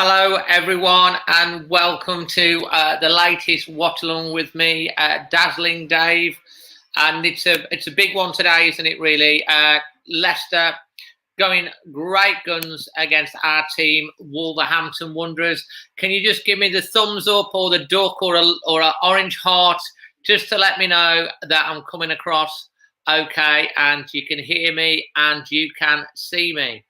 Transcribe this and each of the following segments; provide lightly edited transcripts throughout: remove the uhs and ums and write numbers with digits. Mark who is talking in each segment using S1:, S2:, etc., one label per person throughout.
S1: Hello, everyone, and welcome to the latest Watch Along with me, Dazzling Dave. And it's a big one today, isn't it? Really, Leicester going great guns against our team, Wolverhampton Wanderers. Can you just give me the thumbs up, or the duck, or an orange heart, just to let me know that I'm coming across okay, and you can hear me and you can see me.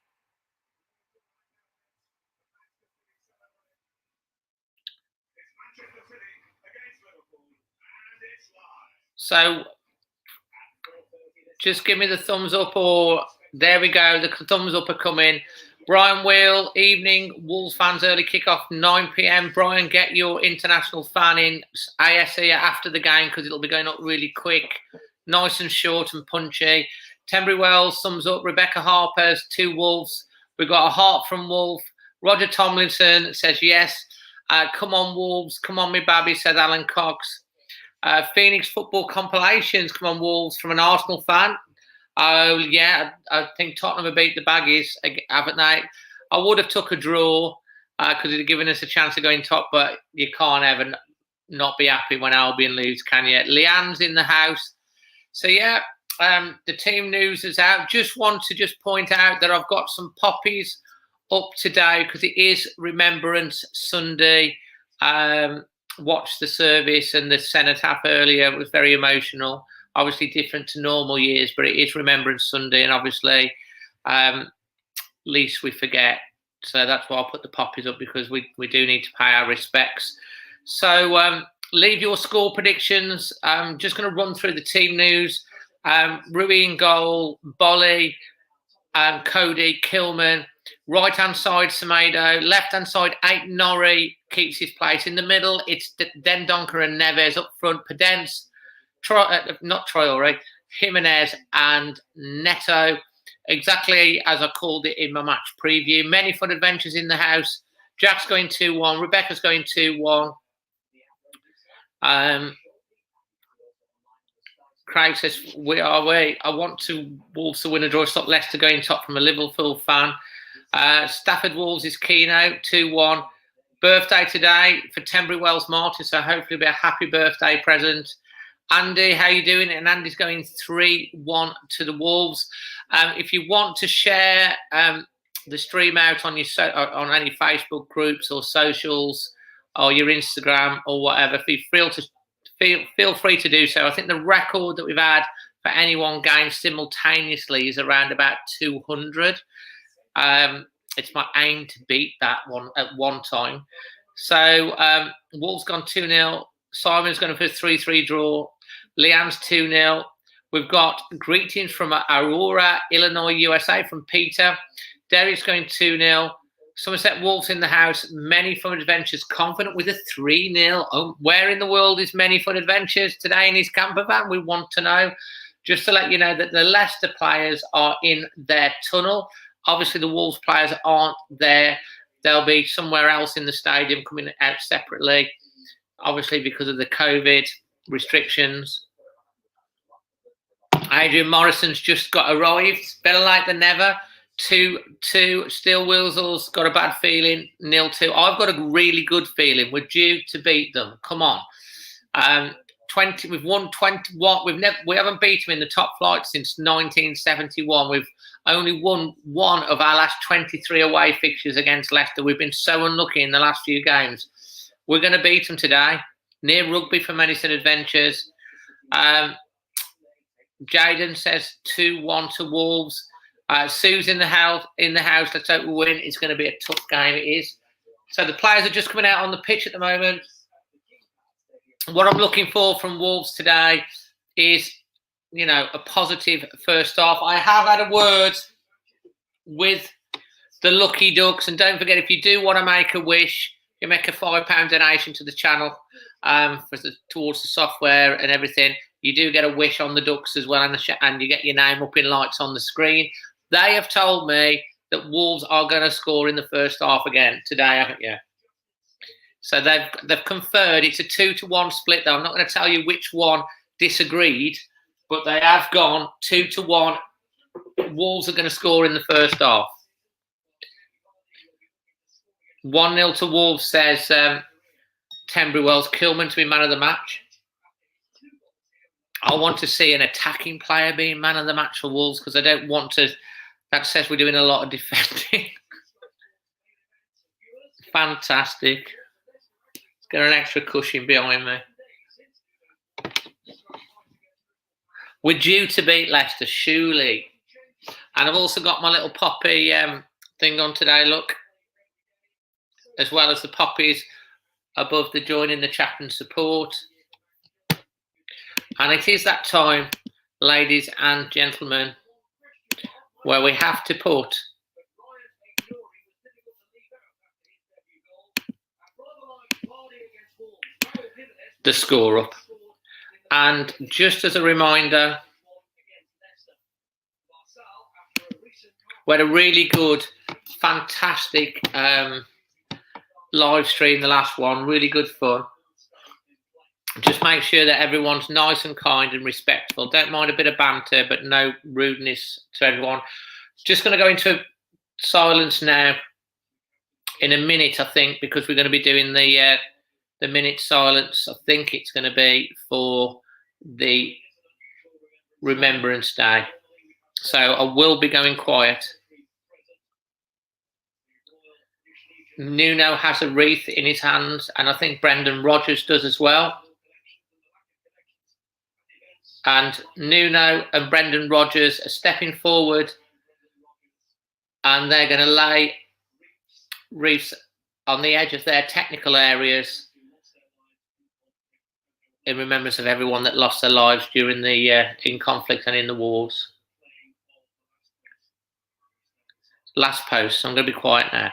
S1: So just give me the thumbs up, or there we go. The thumbs up are coming. Brian Wheel, evening. Wolves fans, early kickoff, 9 p.m. Brian, get your international fan in ASE after the game because it'll be going up really quick. Nice and short and punchy. Tembry Wells, thumbs up. Rebecca Harper's 2 Wolves. We've got a heart from Wolf. Roger Tomlinson says yes. Come on, Wolves. Come on, me baby, said Alan Cox. Phoenix football compilations, come on Wolves, from an Arsenal fan. Oh yeah, I think Tottenham have beat the Baggies, haven't they? I would have took a draw because it had given us a chance of going top, but you can't ever not be happy when Albion lose, can you? Leanne's in the house. So yeah, the team news is out. Just want to point out that I've got some poppies up today because it is Remembrance Sunday. Watched the service and the cenotaph earlier. It was very emotional. Obviously different to normal years, but it is Remembrance Sunday, and obviously least we forget. So that's why I put the poppies up, because we do need to pay our respects. So leave your score predictions. I'm just going to run through the team news. Rui in goal, Bolly, Cody, Kilman. Right-hand side, Semedo. Left-hand side, Norrie keeps his place. In the middle, it's Dendoncker and Neves. Up front, Pedence, not Traore, Jimenez and Neto. Exactly as I called it in my match preview. Many fun adventures in the house. Jack's going 2-1. Rebecca's going 2-1. Craig says, I want Wolves to win a draw. Stop Leicester going top, from a Liverpool fan. Stafford Wolves is Keno, 2-1. Birthday today for Tembry Wells Martin, so hopefully it'll be a happy birthday present. Andy, how you doing? And Andy's going 3-1 to the Wolves. If you want to share the stream out on on any Facebook groups or socials or your Instagram or whatever, feel free to do so. I think the record that we've had for any one game simultaneously is around about 200. It's my aim to beat that one at one time. So Wolves gone 2-0. Simon's going for a 3-3 draw. Leanne's 2-0. We've got greetings from Aurora, Illinois, USA, from Peter. Derek's going 2-0. Somerset Wolves in the house. Many Fun Adventures confident with a 3-0. Oh, where in the world is Many Fun Adventures today in his camper van? We want to know. Just to let you know that the Leicester players are in their tunnel. Obviously, the Wolves players aren't there. They'll be somewhere else in the stadium, coming out separately, obviously because of the COVID restrictions. Adrian Morrison's just arrived. Better late than never. 2-2. Steel Wilsall's got a bad feeling. 0-2. I've got a really good feeling. We're due to beat them. Come on. 20. We've won 21. We haven't beat them in the top flight since 1971. We've only won one of our last 23 away fixtures against Leicester. We've been so unlucky in the last few games. We're going to beat them today. Near Rugby for Medicine Adventures. Jaden says 2-1 to Wolves. Sue's in the house. Let's hope we win. It's going to be a tough game. It is. So the players are just coming out on the pitch at the moment. What I'm looking for from Wolves today is, a positive first half. I have had a word with the Lucky Ducks, and don't forget, if you do want to make a wish, you make a £5 donation to the channel towards the software and everything. You do get a wish on the Ducks as well, and you get your name up in lights on the screen. They have told me that Wolves are going to score in the first half again today, haven't you? So they've conferred. It's a 2-1 split, though. I'm not going to tell you which one disagreed, but they have gone 2-1. Wolves are going to score in the first half. 1-0 to Wolves, says Tenbury Wells. Kilman to be man of the match. I want to see an attacking player being man of the match for Wolves, because I don't want to. That says we're doing a lot of defending. Fantastic. Let's get an extra cushion behind me. We're due to beat Leicester, surely. And I've also got my little poppy thing on today, look. As well as the poppies above the joining the chat and support. And it is that time, ladies and gentlemen, where we have to put the score up. And just as a reminder, we had a really good, fantastic live stream, the last one, really good fun. Just make sure that everyone's nice and kind and respectful. Don't mind a bit of banter, but no rudeness to everyone. Just going to go into silence now in a minute, I think, because we're going to be doing the minute silence. I think it's going to be for the Remembrance Day. So I will be going quiet. Nuno has a wreath in his hands, and I think Brendan Rodgers does as well. And Nuno and Brendan Rodgers are stepping forward, and they're going to lay wreaths on the edge of their technical areas in remembrance of everyone that lost their lives during the in conflict and in the wars. Last post, so I'm going to be quiet now.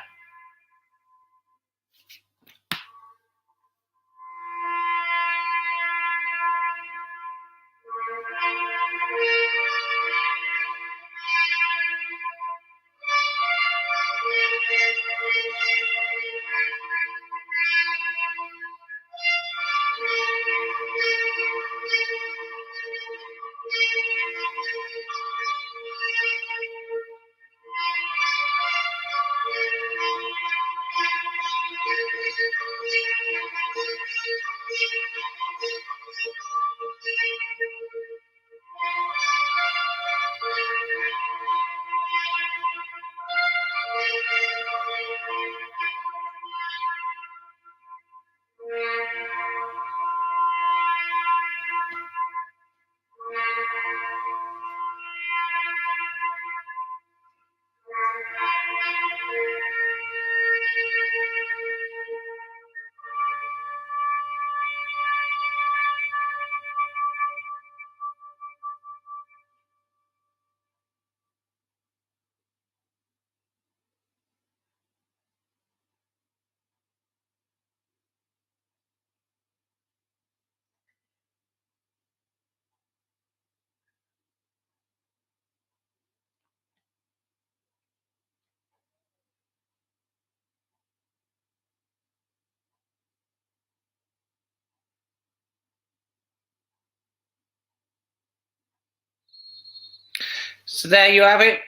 S1: So there you have it.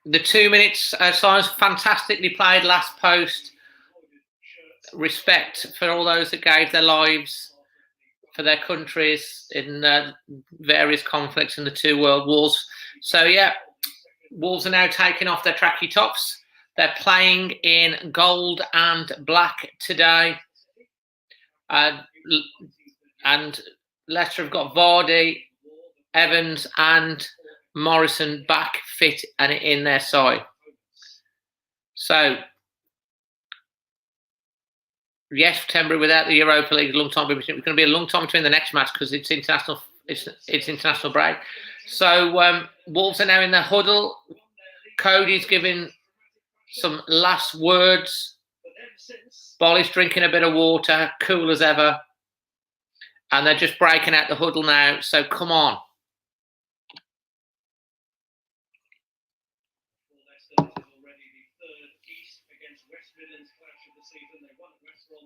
S1: The 2 minutes silence, fantastically played last post. Respect for all those that gave their lives for their countries in various conflicts in the 2 world wars. So yeah, Wolves are now taking off their tracky tops. They're playing in gold and black today. And Leicester have got Vardy, Evans and Morrison back fit and in their side. So, yes, Tenbury without the Europa League, long time. It's going to be a long time between the next match because it's international. It's international break. So Wolves are now in the huddle. Cody's giving some last words. Bolly's drinking a bit of water, cool as ever, and they're just breaking out the huddle now. So come on.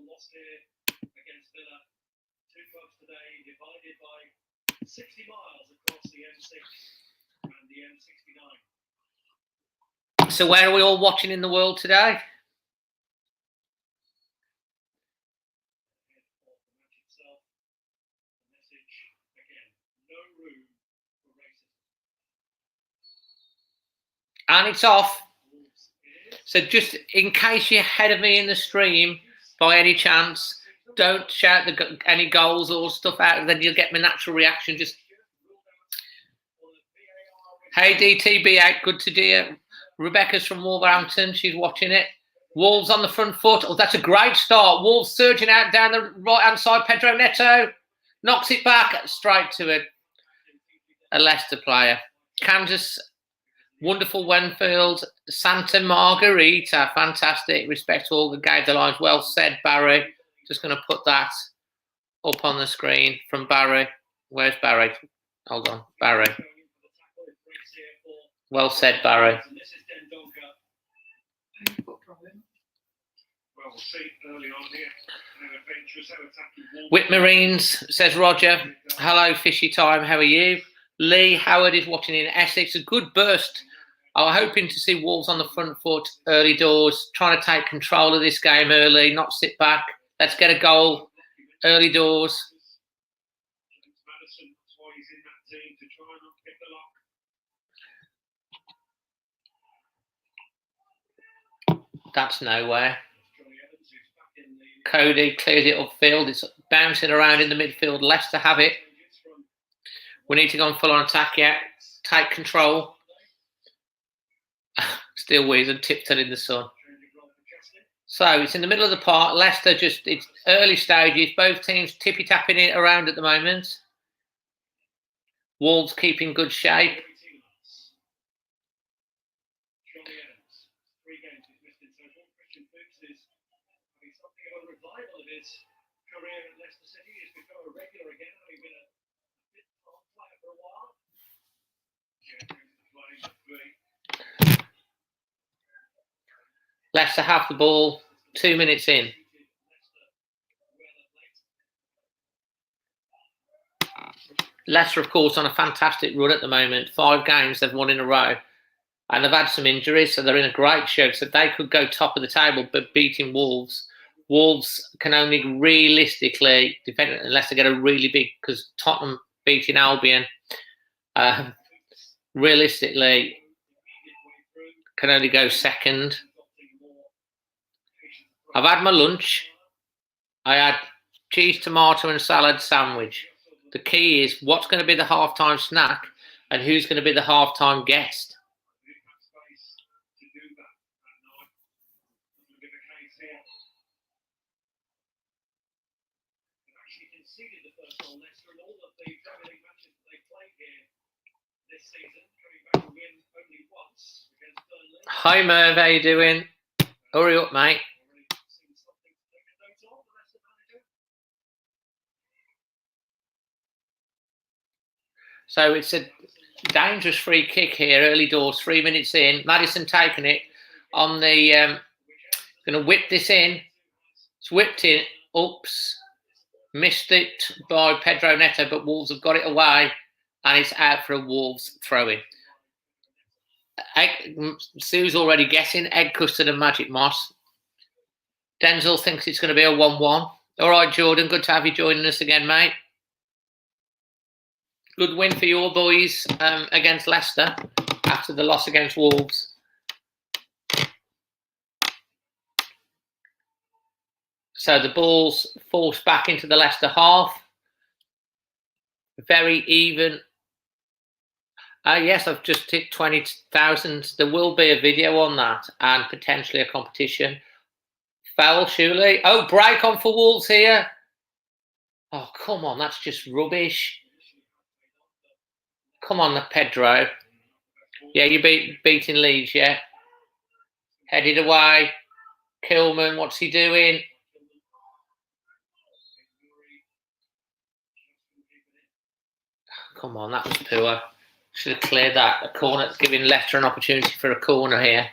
S2: Lost here against Villa. 2 clubs today divided by 60 miles across the M6 and the M69.
S1: So where are we all watching in the world today?
S2: no room for racism.
S1: And it's off.
S2: Wolves is
S1: So just in case you're ahead of me in the stream, by any chance, don't shout any goals or stuff out, then you'll get my natural reaction. Just, hey DTB8, good to hear. Rebecca's from Wolverhampton, she's watching it. Wolves on the front foot. Oh, that's a great start. Wolves surging out down the right-hand side. Pedro Neto knocks it back straight to a Leicester player. Kansas, wonderful Wenfield. Santa Margarita, fantastic. Respect all the gave the lines. Well said, Barry. Just going to put that up on the screen from Barry. Where's Barry? Hold on, Barry. Well said, Barry.
S2: Well, we'll see early on here. Adventurous attacking Wolves.
S1: Whitmarines, says Roger. Hello, Fishy Time. How are you? Lee Howard is watching in Essex. A good burst. I'm hoping to see Wolves on the front foot early doors, trying to take control of this game early, not sit back. Let's get a goal early doors.
S2: James Maddison, that's why he's in that team, to try and pick the lock.
S1: That's nowhere.
S2: Johnny Evans, who's back in the
S1: Cody clears it upfield. It's bouncing around in the midfield. Leicester have it. We need to go on full on attack yet. Take control. Still Weasel tiptoed in the sun. So it's in the middle of the park. Leicester it's early stages. Both teams tippy tapping it around at the moment. Wolves keeping good shape.
S2: Johnny Evans, 3 games he's missed in total. Christian Fuchs is having something of a revival of his career at Leicester City. He's become a regular again, having been a bit off player for a while. Playing the 3.
S1: Leicester have the ball 2 minutes in. Leicester, of course, on a fantastic run at the moment. 5 games they've won in a row. And they've had some injuries, so they're in a great shape. So they could go top of the table, but beating Wolves. Wolves can only realistically defend unless they get a really big, because Tottenham beating Albion, realistically can only go second. I've had my lunch. I had cheese, tomato and salad sandwich. The key is what's going to be the halftime snack and who's going to be the halftime guest. Hi Merv, how you doing? Hurry up, mate. So it's a dangerous free kick here, early doors, 3 minutes in. Maddison taking it on the, going to whip this in. It's whipped in. Oops. Missed it by Pedro Neto, but Wolves have got it away and it's out for a Wolves throw-in. Sue's already guessing. Egg custard and magic moss. Denzel thinks it's going to be a 1-1. All right, Jordan, good to have you joining us again, mate. Good win for your boys against Leicester after the loss against Wolves. So the ball's forced back into the Leicester half. Very even. Yes, I've just ticked 20,000. There will be a video on that and potentially a competition. Foul, surely. Oh, break on for Wolves here. Oh, come on. That's just rubbish. Come on, Pedro. Yeah, you beating Leeds, yeah. Headed away. Kilman, what's he doing? Come on, that was poor. Should have cleared that. A corner, giving Leicester an opportunity for a corner here.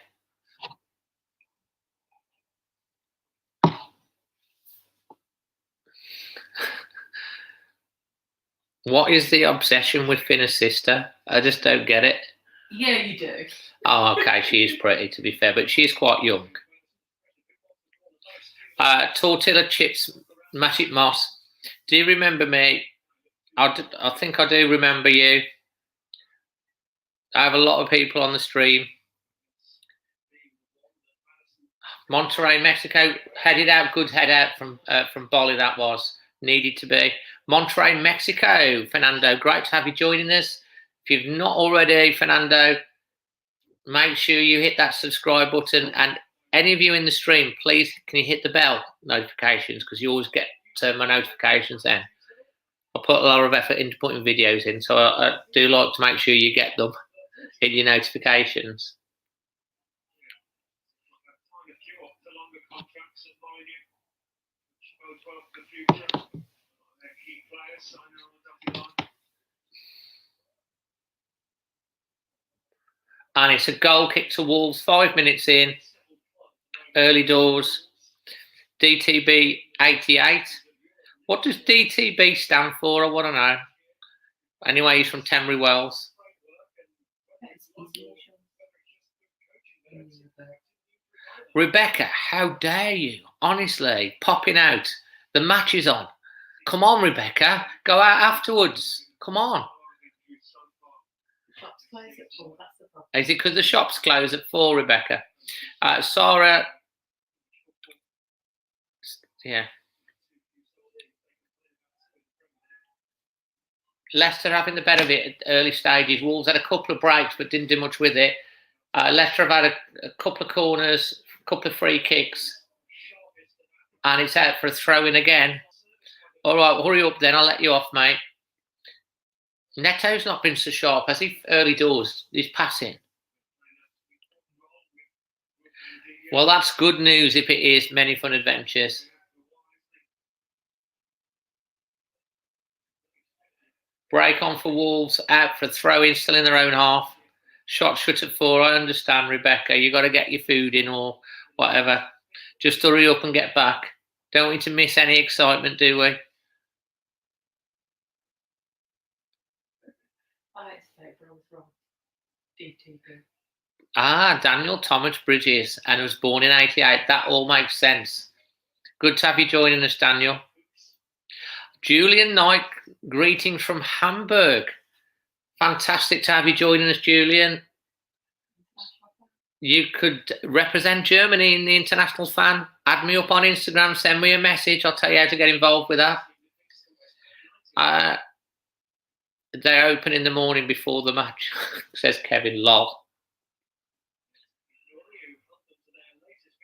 S1: What is the obsession with Finna's sister? I just don't get it.
S3: Yeah, you do.
S1: Oh, okay, she is pretty, to be fair, but she's quite young. Tortilla chips, magic moss. Do you remember me I think I do remember you. I have a lot of people on the stream. Monterrey, Mexico, headed out. Good head out from Bali. That was needed to be. Monterrey, Mexico. Fernando, great to have you joining us. If you've not already, Fernando, make sure you hit that subscribe button. And any of you in the stream, please, can you hit the bell notifications, because you always get my notifications then. I put a lot of effort into putting videos in, so I do like to make sure you get them in your notifications. And it's a goal kick to Wolves, 5 minutes in, early doors. DTB 88. What does DTB stand for? I want to know. Anyway, he's from Tenbury Wells. Rebecca, how dare you? Honestly, popping out. The match is on. Come on, Rebecca. Go out afterwards. Come on.
S3: Shops close at 4. That's the problem.
S1: Is it because the shops close at 4, Rebecca? Sarah. Yeah. Leicester having the better of it at early stages. Wolves had a couple of breaks but didn't do much with it. Leicester have had a couple of corners, a couple of free kicks. And it's out for a throw-in again. All right, hurry up then. I'll let you off, mate. Neto's not been so sharp, has he? Early doors. He's passing. Well, that's good news if it is many fun adventures. Break on for Wolves, out for a throw-in, still in their own half. Shot shut at 4. I understand, Rebecca. You got to get your food in or whatever. Just hurry up and get back. Don't want you to miss any excitement, do we?
S3: From DTB.
S1: Ah, Daniel Thomas Bridges, and was born in 88. That all makes sense. Good to have you joining us, Daniel. Julian Knight, greetings from Hamburg. Fantastic to have you joining us, Julian. You could represent Germany in the International Fan. Add me up on Instagram, send me a message. I'll tell you how to get involved with that. They're open in the morning before the match, says Kevin. Lol.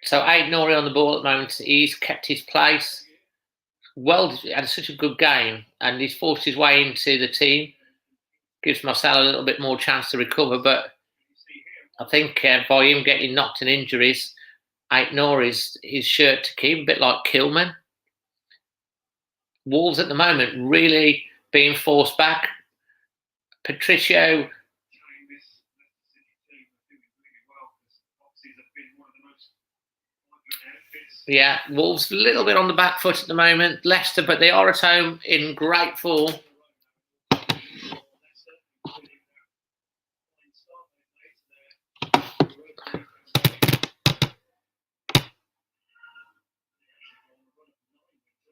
S1: So Aït-Nouri on the ball at the moment. He's kept his place. Well, had such a good game, and he's forced his way into the team. Gives Marcel a little bit more chance to recover, but I think by him getting knocked and injuries, Aït-Nouri's his shirt to keep, a bit like Kilman. Wolves at the moment really being forced back. Patricio. Yeah, Wolves a little bit on the back foot at the moment. Leicester, but they are at home in great form.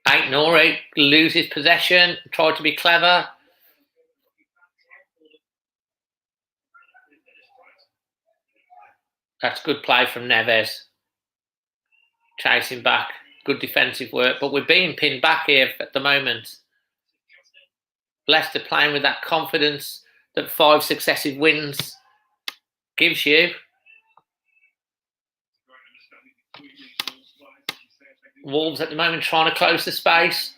S1: Aït-Nouri loses possession, tried to be clever. That's good play from Neves. Chasing back, good defensive work, but we're being pinned back here at the moment. Leicester playing with that confidence that 5 successive wins gives you. Wolves at the moment trying to close the space,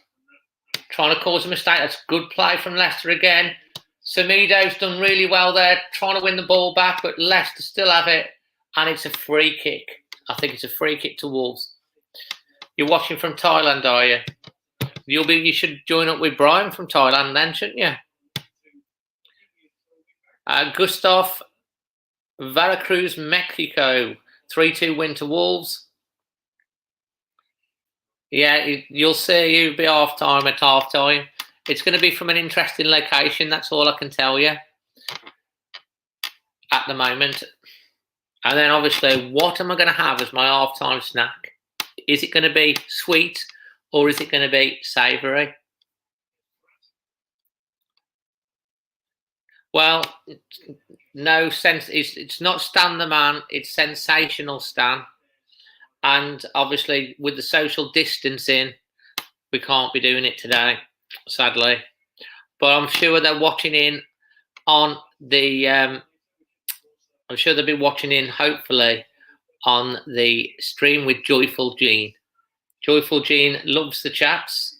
S1: trying to cause a mistake. That's good play from Leicester again. Semedo's done really well there, trying to win the ball back, but Leicester still have it, and it's a free kick. I think it's a free kick to Wolves. You're watching from Thailand, are you? You should join up with Brian from Thailand then, shouldn't you? Gustav, Veracruz, Mexico, 3-2 win to Wolves. Yeah, you'll see. You'll be half time at half time. It's going to be from an interesting location. That's all I can tell you at the moment. And then obviously, what am I going to have as my half-time snack? Is it going to be sweet or is it going to be savoury? Well, no sense. It's not Stan the man. It's sensational Stan. And obviously, with the social distancing, we can't be doing it today, sadly. But I'm sure they're watching in on the. I'm sure they'll be watching in, hopefully, on the stream with Joyful Jean. Joyful Jean loves the chaps,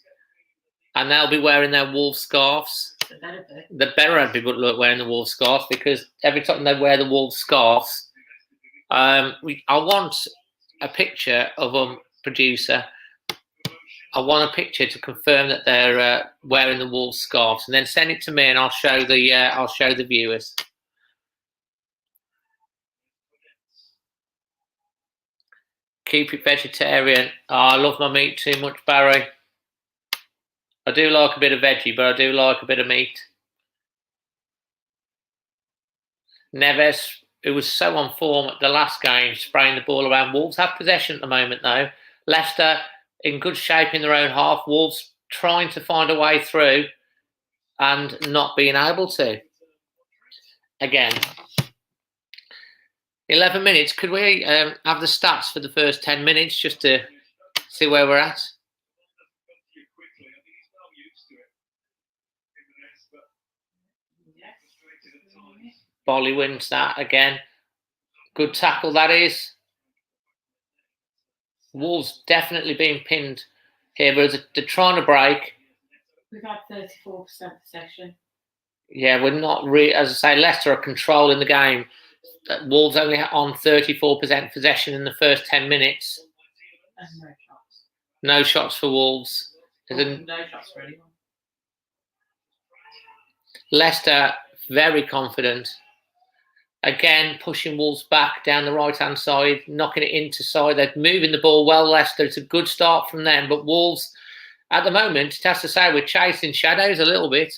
S1: and they'll be wearing their wolf scarves. The better be wearing the wolf scarf, because every time they wear the wolf scarves, I want a picture of them, producer. I want a picture to confirm that they're wearing the wolf scarves, and then send it to me, and I'll show the viewers. Keep it vegetarian. Oh, I love my meat too much, Barry. I do like a bit of veggie, but I do like a bit of meat. Neves, who was so on form at the last game, spraying the ball around. Wolves have possession at the moment, though. Leicester in good shape in their own half. Wolves trying to find a way through and not being able to. Again, 11 minutes. Could we have the stats for the first 10 minutes just to see where we're at? Bolly wins that again. Good tackle, that is. Wolves definitely being pinned here, but they're trying to break.
S3: We've had 34% possession.
S1: Yeah, we're not really, as I say, Leicester are controlling the game. Wolves only on 34% possession in the first 10 minutes.
S3: And no shots.
S1: No shots for Wolves.
S3: No shots for anyone.
S1: Leicester very confident. Again, pushing Wolves back down the right-hand side, knocking it into side. They're moving the ball well, Leicester. It's a good start from them. But Wolves, at the moment, it has to say, we're chasing shadows a little bit.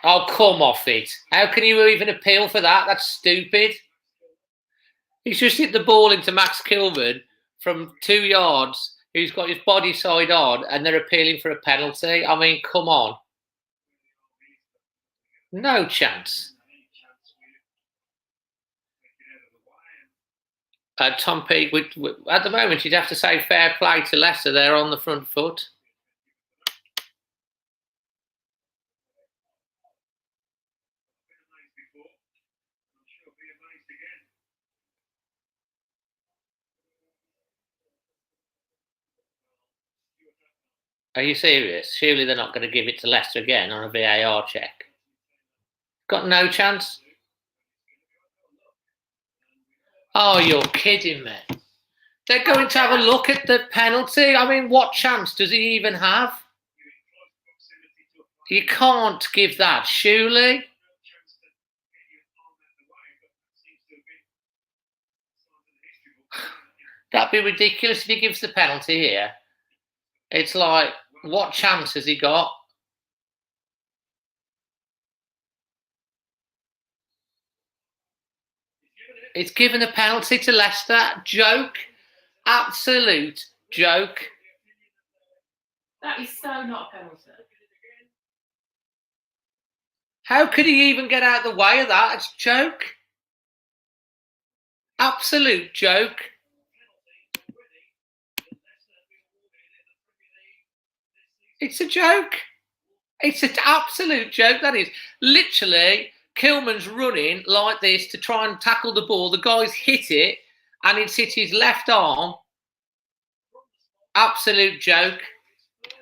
S1: Oh, come off it. How can you even appeal for that? That's stupid. He's just hit the ball into Max Kilburn from 2 yards. Who's got his body side on, and they're appealing for a penalty. I mean, come on. No chance. Tom Peake, at the moment, you'd have to say fair play to Leicester. They're on the front foot. Are you serious? Surely they're not going to give it to Leicester again on a VAR check. Got no chance. Oh, you're kidding me. They're going to have a look at the penalty. I mean, what chance does he even have? You can't give that, surely. That'd be ridiculous if he gives the penalty here. It's like, what chance has he got? It's given a penalty to Leicester. Joke. Absolute joke.
S3: That is so not a penalty.
S1: How could he even get out of the way of that? It's a joke. Absolute joke. It's a joke. It's an absolute joke, that is. Literally, Kilman's running like this to try and tackle the ball. The guy's hit it, and it's hit his left arm. Absolute joke.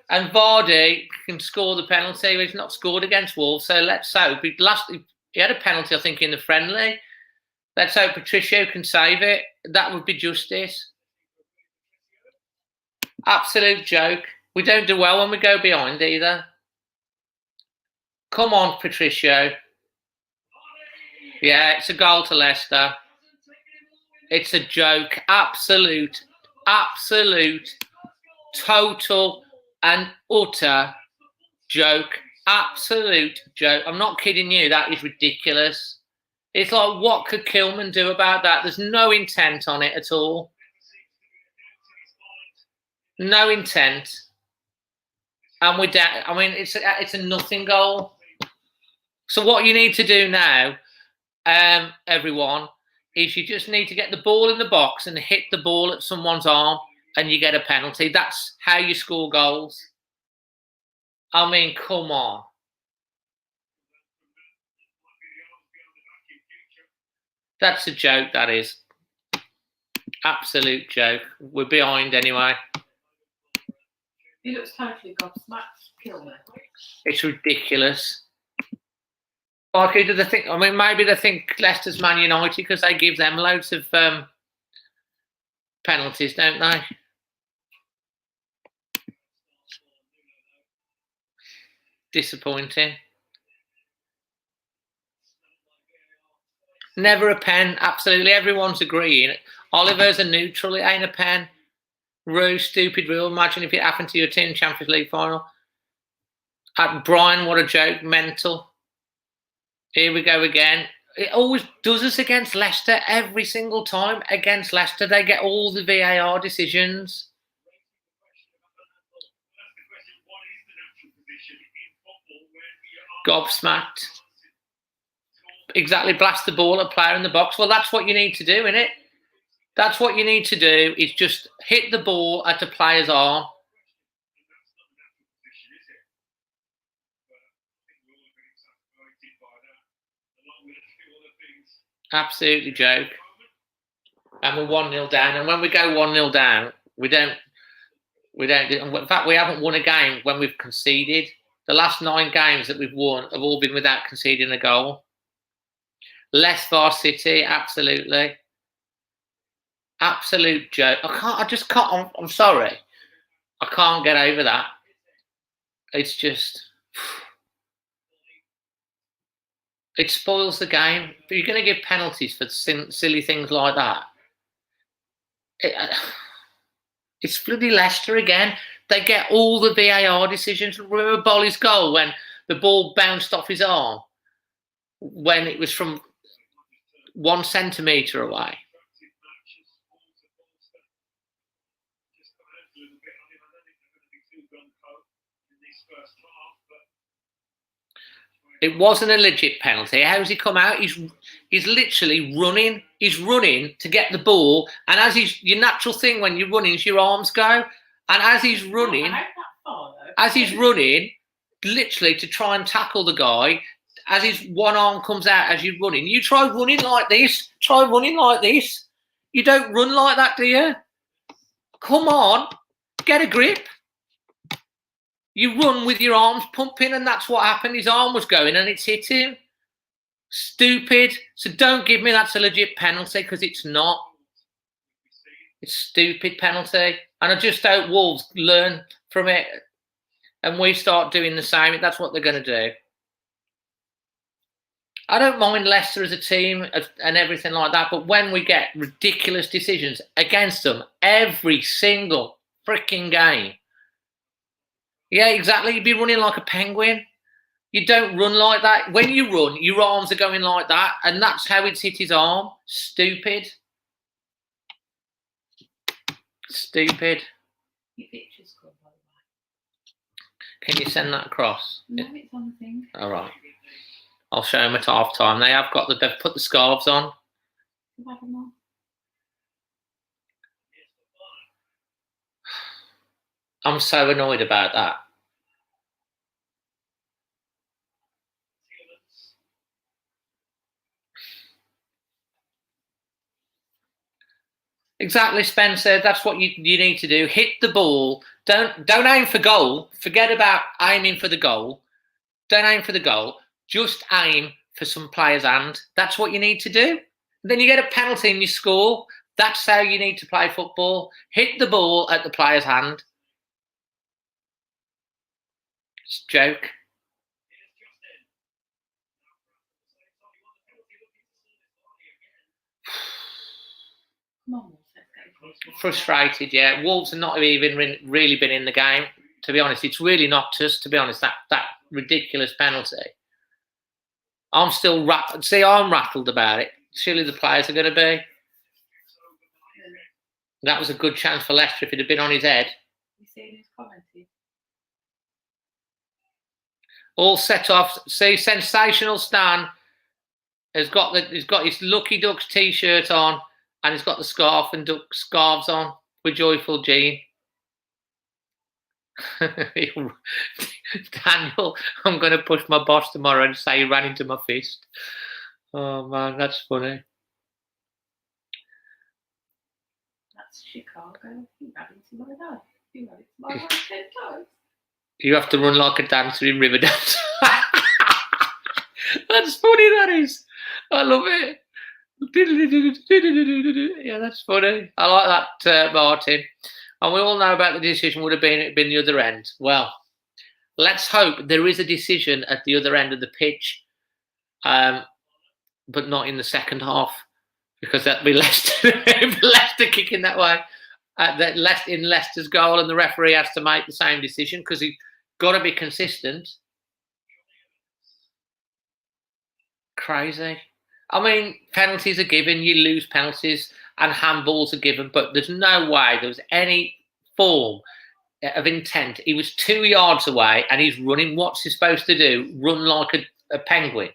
S1: And Vardy can score the penalty. He's not scored against Wolves, so let's hope. He had a penalty, I think, in the friendly. Let's hope Patricio can save it. That would be justice. Absolute joke. We don't do well when we go behind either. Come on, Patricio. Yeah, it's a goal to Leicester. It's a joke. Absolute, total and utter joke. Absolute joke. I'm not kidding you. That is ridiculous. It's like, what could Kilman do about that? There's no intent on it at all. No intent. And we're down. I mean, it's a nothing goal. So what you need to do now, everyone, is you just need to get the ball in the box and hit the ball at someone's arm and you get a penalty. That's how you score goals. I mean, come on. That's a joke, that is. Absolute joke. We're behind anyway.
S3: He looks totally gobsmacked. Kill me.
S1: It's ridiculous. Like, who do they think? I mean, maybe they think Leicester's Man United because they give them loads of penalties, don't they? Disappointing. Never a pen. Absolutely, everyone's agreeing. Oliver's a neutral. It ain't a pen. Rue, stupid rule. Imagine if it happened to your team Champions League final. Brian, what a joke. Mental. Here we go again. It always does us against Leicester. Every single time against Leicester, they get all the VAR decisions. Gobsmacked. Exactly, blast the ball at a player in the box. Well, that's what you need to do, innit? That's what you need to do, is just hit the ball at a player's arm. Absolutely joke. And we're 1-0 down. And when we go 1-0 down, we don't. In fact, we haven't won a game when we've conceded. The last 9 games that we've won have all been without conceding a goal. Leicester City, absolutely. Absolute joke. I just can't. I'm sorry. I can't get over that. It's just. It spoils the game. But you're going to give penalties for silly things like that. It's bloody Leicester again. They get all the VAR decisions. Remember Bolly's goal when the ball bounced off his arm? When it was from 1 centimetre away. It wasn't a legit penalty. How's he come out? He's literally running. He's running to get the ball, and as your natural thing when you're running is your arms go. And as he's running, literally to try and tackle the guy, as his one arm comes out as you're running, you try running like this. Try running like this. You don't run like that, do you? Come on, get a grip. You run with your arms pumping, and that's what happened. His arm was going, and it's hit him. Stupid. So don't give me that's a legit penalty, because it's not. It's stupid penalty. And I just hope Wolves learn from it, and we start doing the same. That's what they're going to do. I don't mind Leicester as a team and everything like that, but when we get ridiculous decisions against them every single freaking game, yeah, exactly. You'd be running like a penguin. You don't run like that. When you run, your arms are going like that, and that's how it's hit his arm. Stupid. Stupid.
S3: Your picture's good, by the way.
S1: Can you send that across?
S3: No, it's on the thing.
S1: All right. I'll show them at half time. They've put the scarves on. I'm so annoyed about that. Exactly, Spencer. That's what you need to do. Hit the ball. Don't aim for goal. Forget about aiming for the goal. Don't aim for the goal. Just aim for some player's hand. That's what you need to do. Then you get a penalty and you score. That's how you need to play football. Hit the ball at the player's hand. It's a joke. Frustrated, yeah. Wolves have not even really been in the game, to be honest. It's really knocked us, to be honest, that ridiculous penalty. I'm still rattled. See, I'm rattled about it. Surely the players are going to be. That was a good chance for Leicester if it had been on his head.
S3: You see his commenting?
S1: All set off. See, sensational Stan he's got his Lucky Ducks t-shirt on, and he's got the scarf and duck scarves on with Joyful Jean. Daniel, I'm going to push my boss tomorrow and say he ran into my fist. Oh man, that's funny.
S3: That's Chicago. You ran into my dad. You ran into my wife 10 times.
S1: You have to run like a dancer in Riverdance. That's funny, that is. I love it. Yeah, that's funny. I like that, Martin. And we all know about the decision would have been the other end. Well, let's hope there is a decision at the other end of the pitch, but not in the second half, because that'd be Leicester, Leicester kicking that way. In Leicester's goal, and the referee has to make the same decision because he's got to be consistent. Crazy. I mean, penalties are given, you lose penalties, and handballs are given, but there's no way there was any form of intent. He was 2 yards away and he's running. What's he supposed to do? Run like a penguin?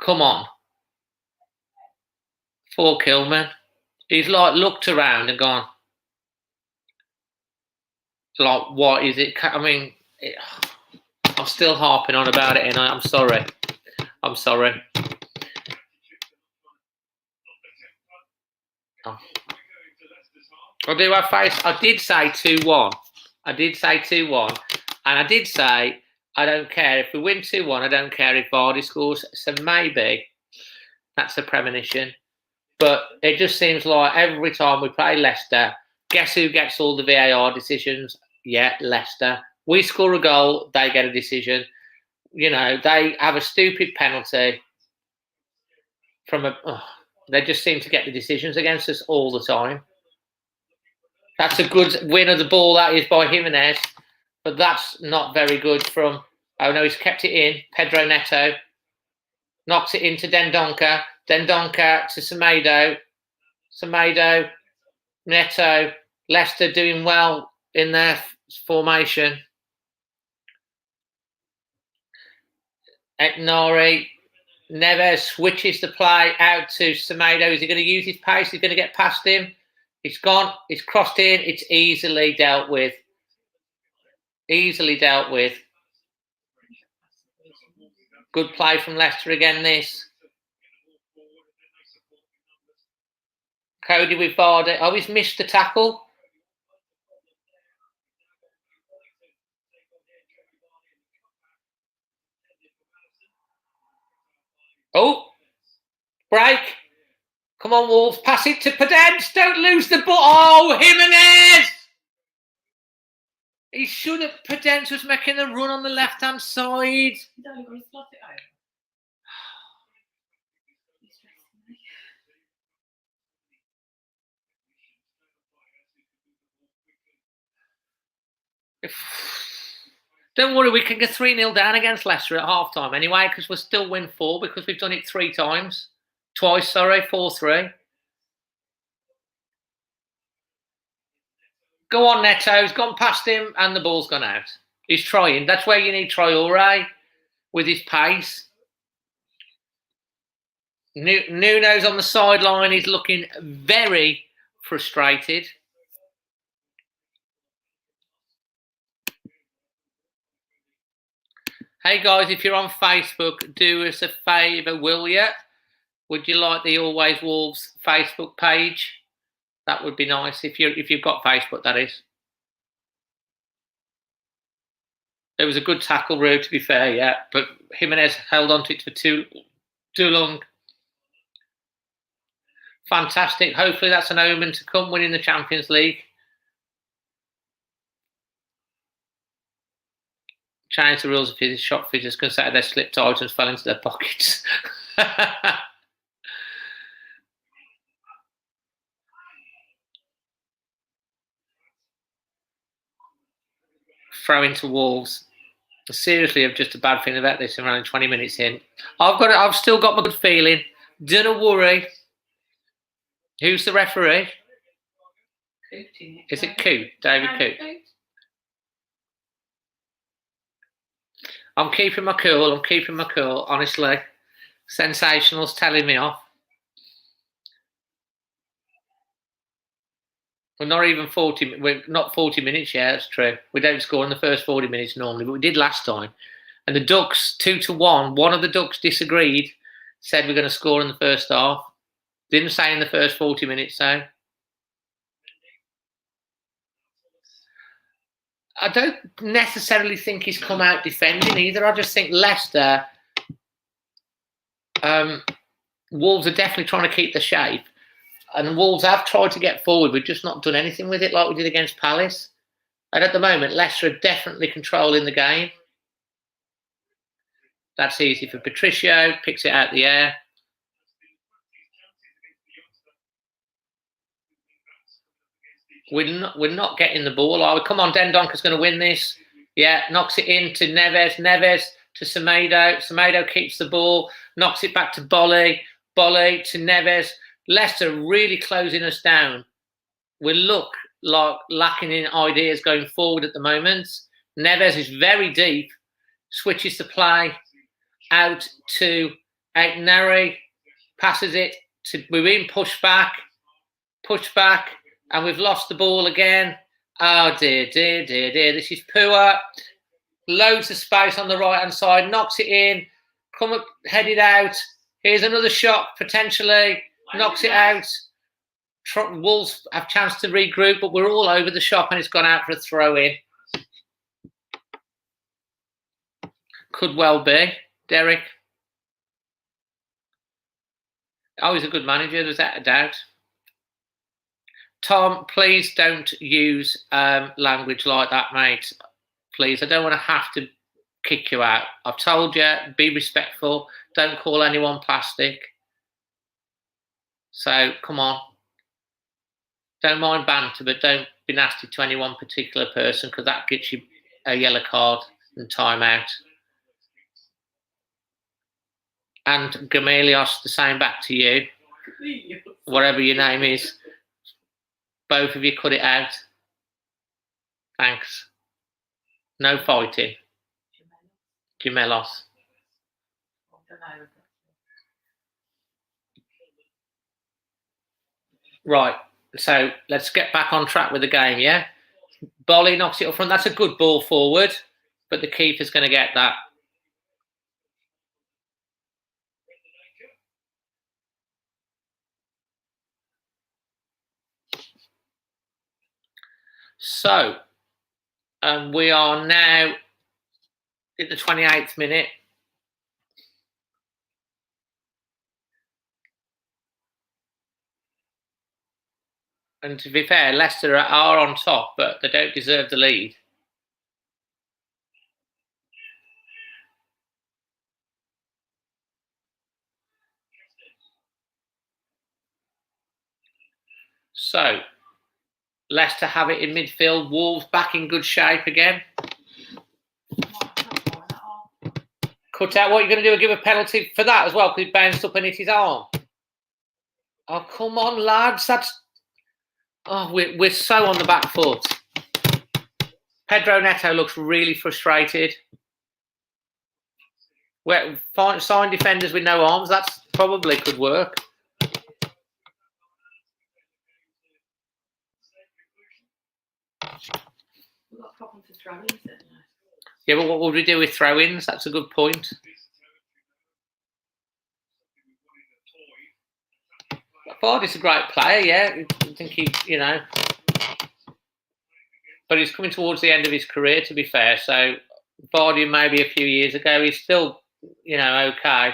S1: Come on. Poor Kilman. He's like looked around and gone, like, what is it? I mean, I'm still harping on about it, and I'm sorry. I'm sorry. Oh. I did say 2-1. I did say 2-1. And I did say, I don't care. If we win 2-1, I don't care if Vardy scores. So maybe that's a premonition. But it just seems like every time we play Leicester, guess who gets all the VAR decisions? Yeah, Leicester. We score a goal, they get a decision. You know, they have a stupid penalty from they just seem to get the decisions against us all the time. That's a good win of the ball, that is, by Jimenez. But that's not very good from... Oh, no, he's kept it in. Pedro Neto knocks it into Dendoncker. Dendoncker to Semedo. Semedo, Neto. Leicester doing well in their formation. Eknori. Neves switches the play out to Semedo. Is he going to use his pace? He's going to get past him. It's gone. It's crossed in. It's easily dealt with. Easily dealt with. Good play from Leicester again, this. Cody with Vardy. Oh, he's missed the tackle. Oh, break. Come on, Wolves. Pass it to Podence. Don't lose the ball. Oh, Jimenez. He should have. Podence was making a run on the left-hand side. Don't worry, we can get 3-0 down against Leicester at half-time anyway, because we'll still win 4 because we've done it 3 times. Twice, sorry, 4-3. Go on, Neto. He's gone past him and the ball's gone out. He's trying. That's where you need Traore with his pace. Nuno's on the sideline. He's looking very frustrated. Hey guys, if you're on Facebook, do us a favour, will you? Would you like the Always Wolves Facebook page? That would be nice if you've got Facebook, that is. It was a good tackle, Rue, to be fair, yeah. But Jimenez held on to it for too long. Fantastic. Hopefully that's an omen to come winning the Champions League. Change the rules of physics. Shop figures consider their slipped items fell into their pockets. Throw into Wolves. Seriously, I've just a bad feeling about this. I'm around 20 minutes in. I've still got my good feeling. Don't worry. Who's the referee? Is it Coote? David Coote. I'm keeping my cool. I'm keeping my cool. Honestly, sensational's telling me off. We're not even 40. We're not 40 minutes yet. That's true. We don't score in the first 40 minutes normally, but we did last time. And the Ducks 2-1. One of the Ducks disagreed. Said we're going to score in the first half. Didn't say in the first 40 minutes, though. I don't necessarily think he's come out defending either. I just think Leicester, Wolves are definitely trying to keep the shape. And Wolves have tried to get forward. We've just not done anything with it like we did against Palace. And at the moment, Leicester are definitely controlling the game. That's easy for Patricio. Picks it out the air. We're not getting the ball, are we? Come on, Dendonker's going to win this. Yeah, knocks it in to Neves. Neves to Semedo. Semedo keeps the ball. Knocks it back to Bolly. Bolly to Neves. Leicester really closing us down. We look like lacking in ideas going forward at the moment. Neves is very deep. Switches the play out to Nari. Passes it to... We're being pushed back. Pushed back. And we've lost the ball again. Oh, dear, dear, dear, dear. This is poor. Loads of space on the right-hand side. Knocks it in. Come up, headed out. Here's another shot, potentially. Knocks it out. Wolves have a chance to regroup, but we're all over the shop and it's gone out for a throw-in. Could well be. Derek. Oh, he's a good manager, there's that a doubt. Tom, please don't use language like that, mate. Please, I don't want to have to kick you out. I've told you, be respectful. Don't call anyone plastic. So, come on. Don't mind banter, but don't be nasty to any one particular person because that gets you a yellow card and time out. And Gamelios, the same back to you. Whatever your name is. Both of you cut it out. Thanks. No fighting. Gemelos. Right. So let's get back on track with the game, yeah? Bolly knocks it up front. That's a good ball forward, but the keeper's going to get that. So, we are now at the 28th minute. And to be fair, Leicester are on top, but they don't deserve the lead. So, Leicester have it in midfield. Wolves back in good shape again. Cut out. What are you going to do? Give a penalty for that as well because he bounced up and hit his arm. Oh, come on, lads. That's... Oh, we're so on the back foot. Pedro Neto looks really frustrated. We're sign defenders with no arms. That's probably could work.
S3: We've got a problem for throw-ins then.
S1: Yeah, but what would we do with throw-ins? That's a good point. Vardy's a great player, yeah. I think he, but he's coming towards the end of his career, to be fair. So Vardy maybe a few years ago, he's still, okay.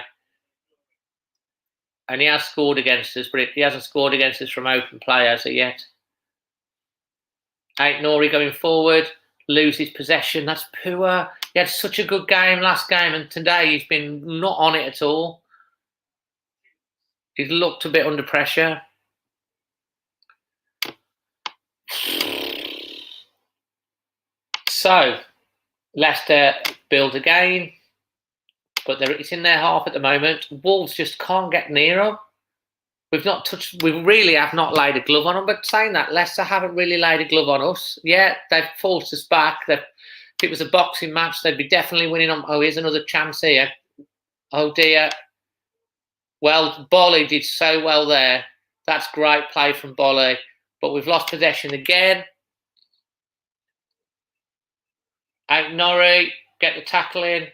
S1: And he has scored against us, but he hasn't scored against us from open play as of yet. Nori going forward, loses possession. That's poor. He had such a good game last game, and today he's been not on it at all. He's looked a bit under pressure. So, Leicester build again, but it's in their half at the moment. Wolves just can't get near them. We really have not laid a glove on them, but saying that, Leicester haven't really laid a glove on us. Yeah, they've forced us back. They've it was a boxing match, they'd be definitely winning on. Oh, here's another chance here. Oh dear. Well, Bolly did so well there. That's great play from Bolly. But we've lost possession again. Out Norrie, get the tackle in.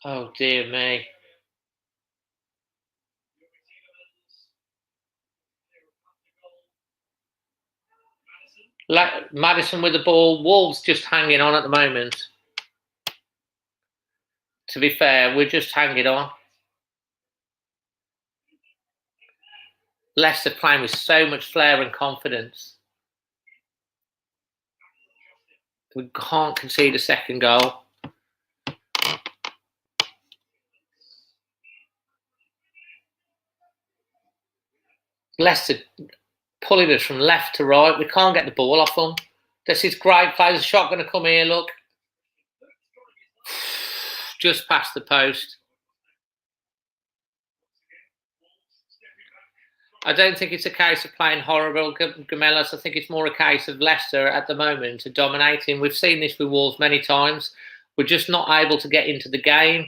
S1: Oh dear me. Madison with the ball. Wolves just hanging on at the moment. To be fair, we're just hanging on. Leicester playing with so much flair and confidence. We can't concede a second goal. Leicester pulling us from left to right. We can't get the ball off them. This is great play. There's a shot going to come here, look. Just past the post. I don't think it's a case of playing horrible Gamellas. I think it's more a case of Leicester at the moment dominating. We've seen this with Wolves many times. We're just not able to get into the game.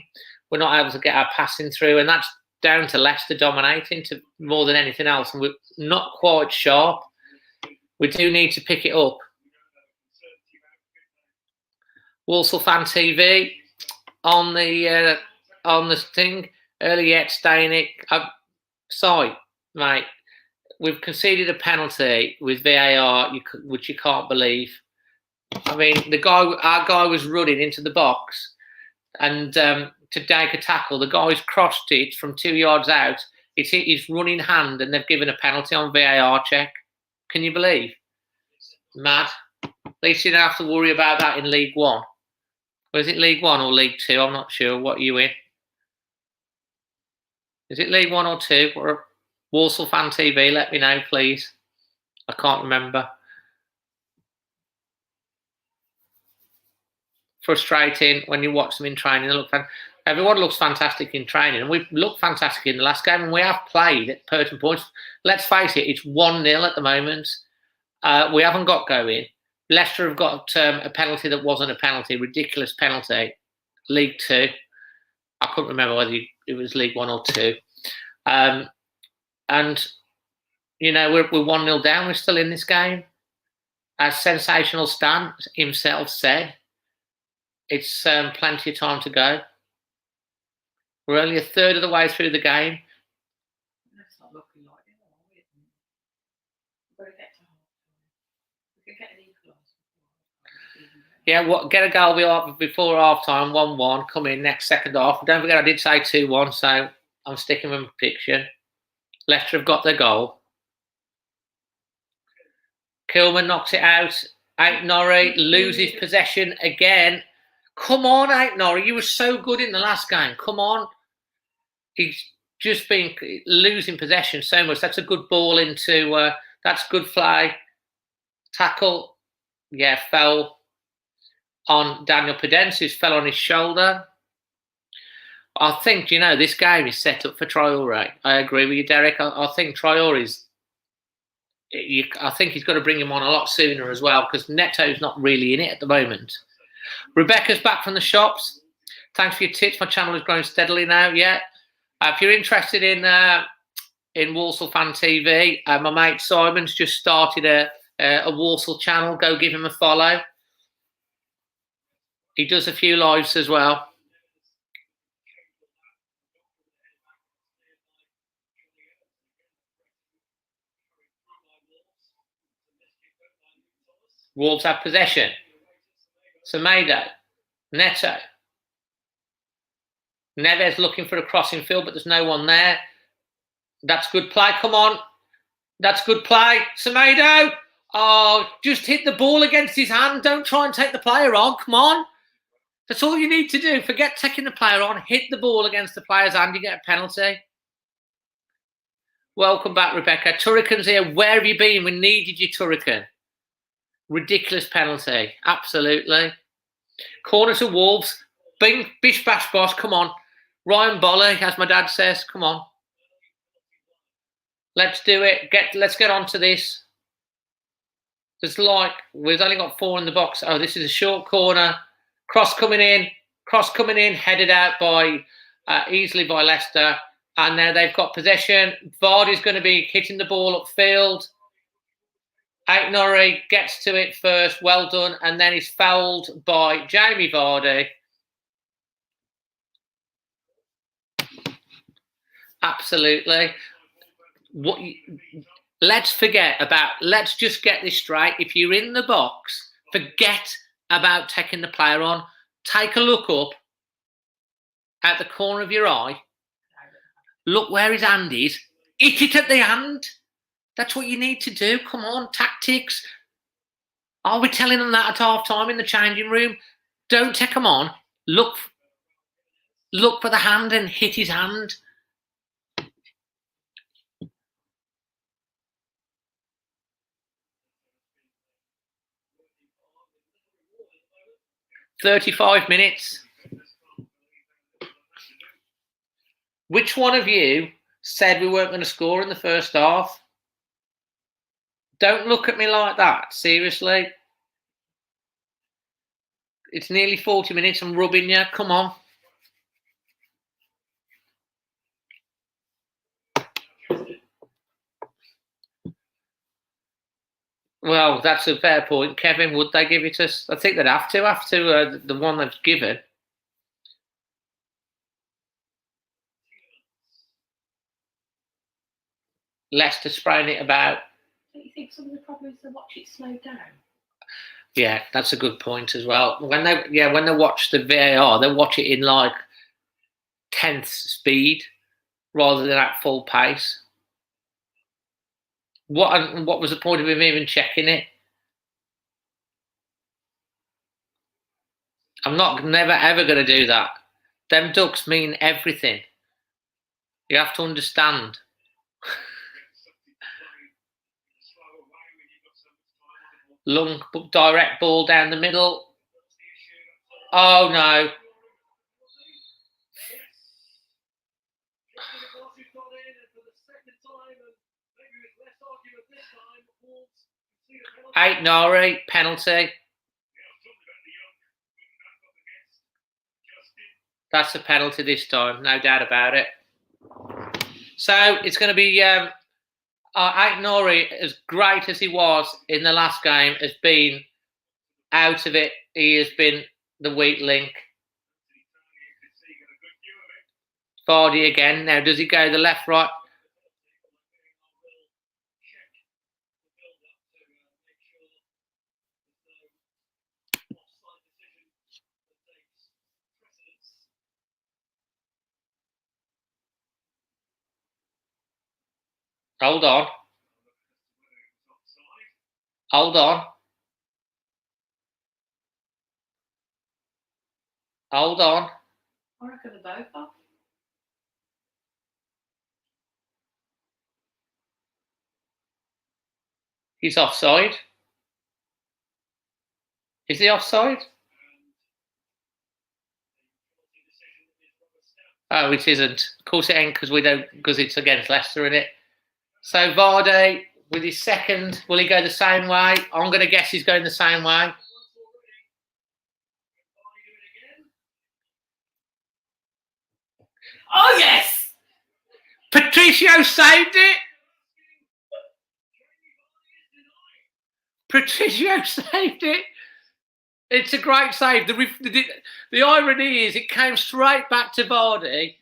S1: We're not able to get our passing through, and that's down to Leicester dominating to more than anything else. And we're not quite sharp. We do need to pick it up. Walsall Fan TV on the thing. Earlier, staying it. Sorry, mate. We've conceded a penalty with VAR, which you can't believe. I mean, our guy was running into the box, and to take a tackle, the guy's crossed it from 2 yards out. It's hit his running hand, and they've given a penalty on VAR check. Can you believe? Mad. At least you don't have to worry about that in League One. Or is it League One or League Two? I'm not sure. What are you in? Is it League One or Two? Or Walsall Fan TV? Let me know, please. I can't remember. Frustrating when you watch them in training. Everyone looks fantastic in training, and we looked fantastic in the last game, and we have played at certain points. Let's face it, it's 1-0 at the moment. We haven't got going. Leicester have got a penalty that wasn't a penalty, ridiculous penalty. League Two. I couldn't remember whether it was League One or Two. And, you know, we're 1-0 down. We're still in this game. As sensational Stan himself said, it's plenty of time to go. We're only a third of the way through the game.
S3: That's not looking like it, are we? We've got to get to half-time. We can get an equaliser.
S1: Yeah, get a goal before half-time, 1-1. Come in next second half. Don't forget I did say 2-1, so I'm sticking with my prediction. Leicester have got their goal. Kilman knocks it out. Norrie loses possession again. Come on, Norrie. You were so good in the last game. Come on. He's just been losing possession so much. That's a good ball into... that's good fly. Tackle. Yeah, fell on Daniel Pedence, who's fell on his shoulder. I think, you know, this game is set up for Traore. I agree with you, Derek. I think Traore is... I think he's got to bring him on a lot sooner as well, because Neto's not really in it at the moment. Rebecca's back from the shops. Thanks for your tips. My channel has grown steadily now. Yeah. If you're interested in Walsall Fan TV, my mate Simon's just started a Walsall channel. Go give him a follow. He does a few lives as well. Wolves have possession. Semedo, Neto. Neves looking for a crossing field, but there's no one there. That's good play. Come on. That's good play. Semedo. Oh, just hit the ball against his hand. Don't try and take the player on. Come on. That's all you need to do. Forget taking the player on. Hit the ball against the player's hand. You get a penalty. Welcome back, Rebecca. Turrican's here. Where have you been? We needed you, Turrican. Ridiculous penalty. Absolutely. Corner to Wolves. Bing, bish, bash, bosh. Come on. Ryan Bolly, as my dad says. Come on. Let's do it. Let's get on to this. There's like, we've only got 4 in the box. Oh, this is a short corner. Cross coming in, headed out by easily by Leicester. And now they've got possession. Vardy's going to be hitting the ball upfield. Aït-Nouri gets to it first. Well done. And then he's fouled by Jamie Vardy. Absolutely. Let's just get this straight. If you're in the box, forget about taking the player on. Take a look up at the corner of your eye. Look where his hand is. Hit it at the hand. That's what you need to do. Come on, tactics. Are we telling them that at half time in the changing room? Don't take them on. Look for the hand and hit his hand. "35 minutes. Which one of you said we weren't going to score in the first half? Don't look at me like that. Seriously. It's nearly 40 minutes. I'm rubbing you. Come on. Well, that's a fair point. Kevin, would they give it us? I think they'd have to after the one they've given. Leicester spraying it about.
S3: Don't you think some of the problems to watch it slow down?
S1: Yeah, that's a good point as well. When they watch the VAR, they watch it in like 10th speed rather than at full pace. What was the point of him even checking it? I'm never ever going to do that. Them ducks mean everything. You have to understand. Long direct ball down the middle. Oh no. Aït-Nouri, penalty. That's a penalty this time, no doubt about it. So it's going to be Aït-Nouri, as great as he was in the last game, has been out of it. He has been the weak link. Vardy again. Now, does he go the left, right? Hold on. Hold on. Hold on.
S3: I reckon they're both off.
S1: He's offside. Is he offside? Oh, it isn't. Of course it ain't because it's against Leicester, isn't it? So Vardy with his second, will he go the same way? I'm going to guess he's going the same way.
S3: Oh yes!
S1: Patricio saved it. Patricio saved it. It's a great save. The irony is it came straight back to Vardy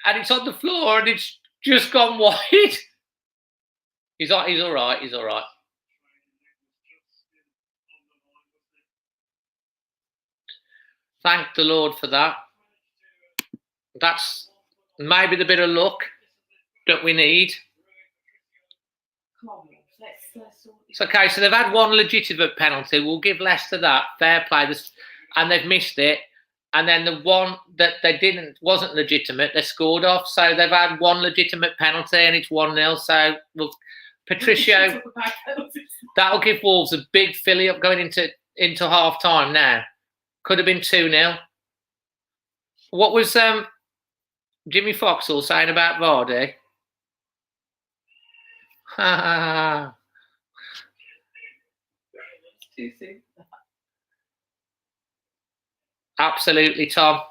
S1: and it's on the floor and it's just gone wide. He's all right. He's all right. Thank the Lord for that. That's maybe the bit of luck that we need.
S3: Come on, let's sort
S1: It's okay, so they've had one legitimate penalty. We'll give Leicester that. Fair play. And they've missed it. And then the one that they wasn't legitimate, they scored off. So they've had one legitimate penalty and it's 1-0. So Patricio, that'll give Wolves a big filly up going into half time now. Could have been 2-0. What was Jimmy Foxall saying about Vardy?
S3: too soon.
S1: Absolutely, Tom.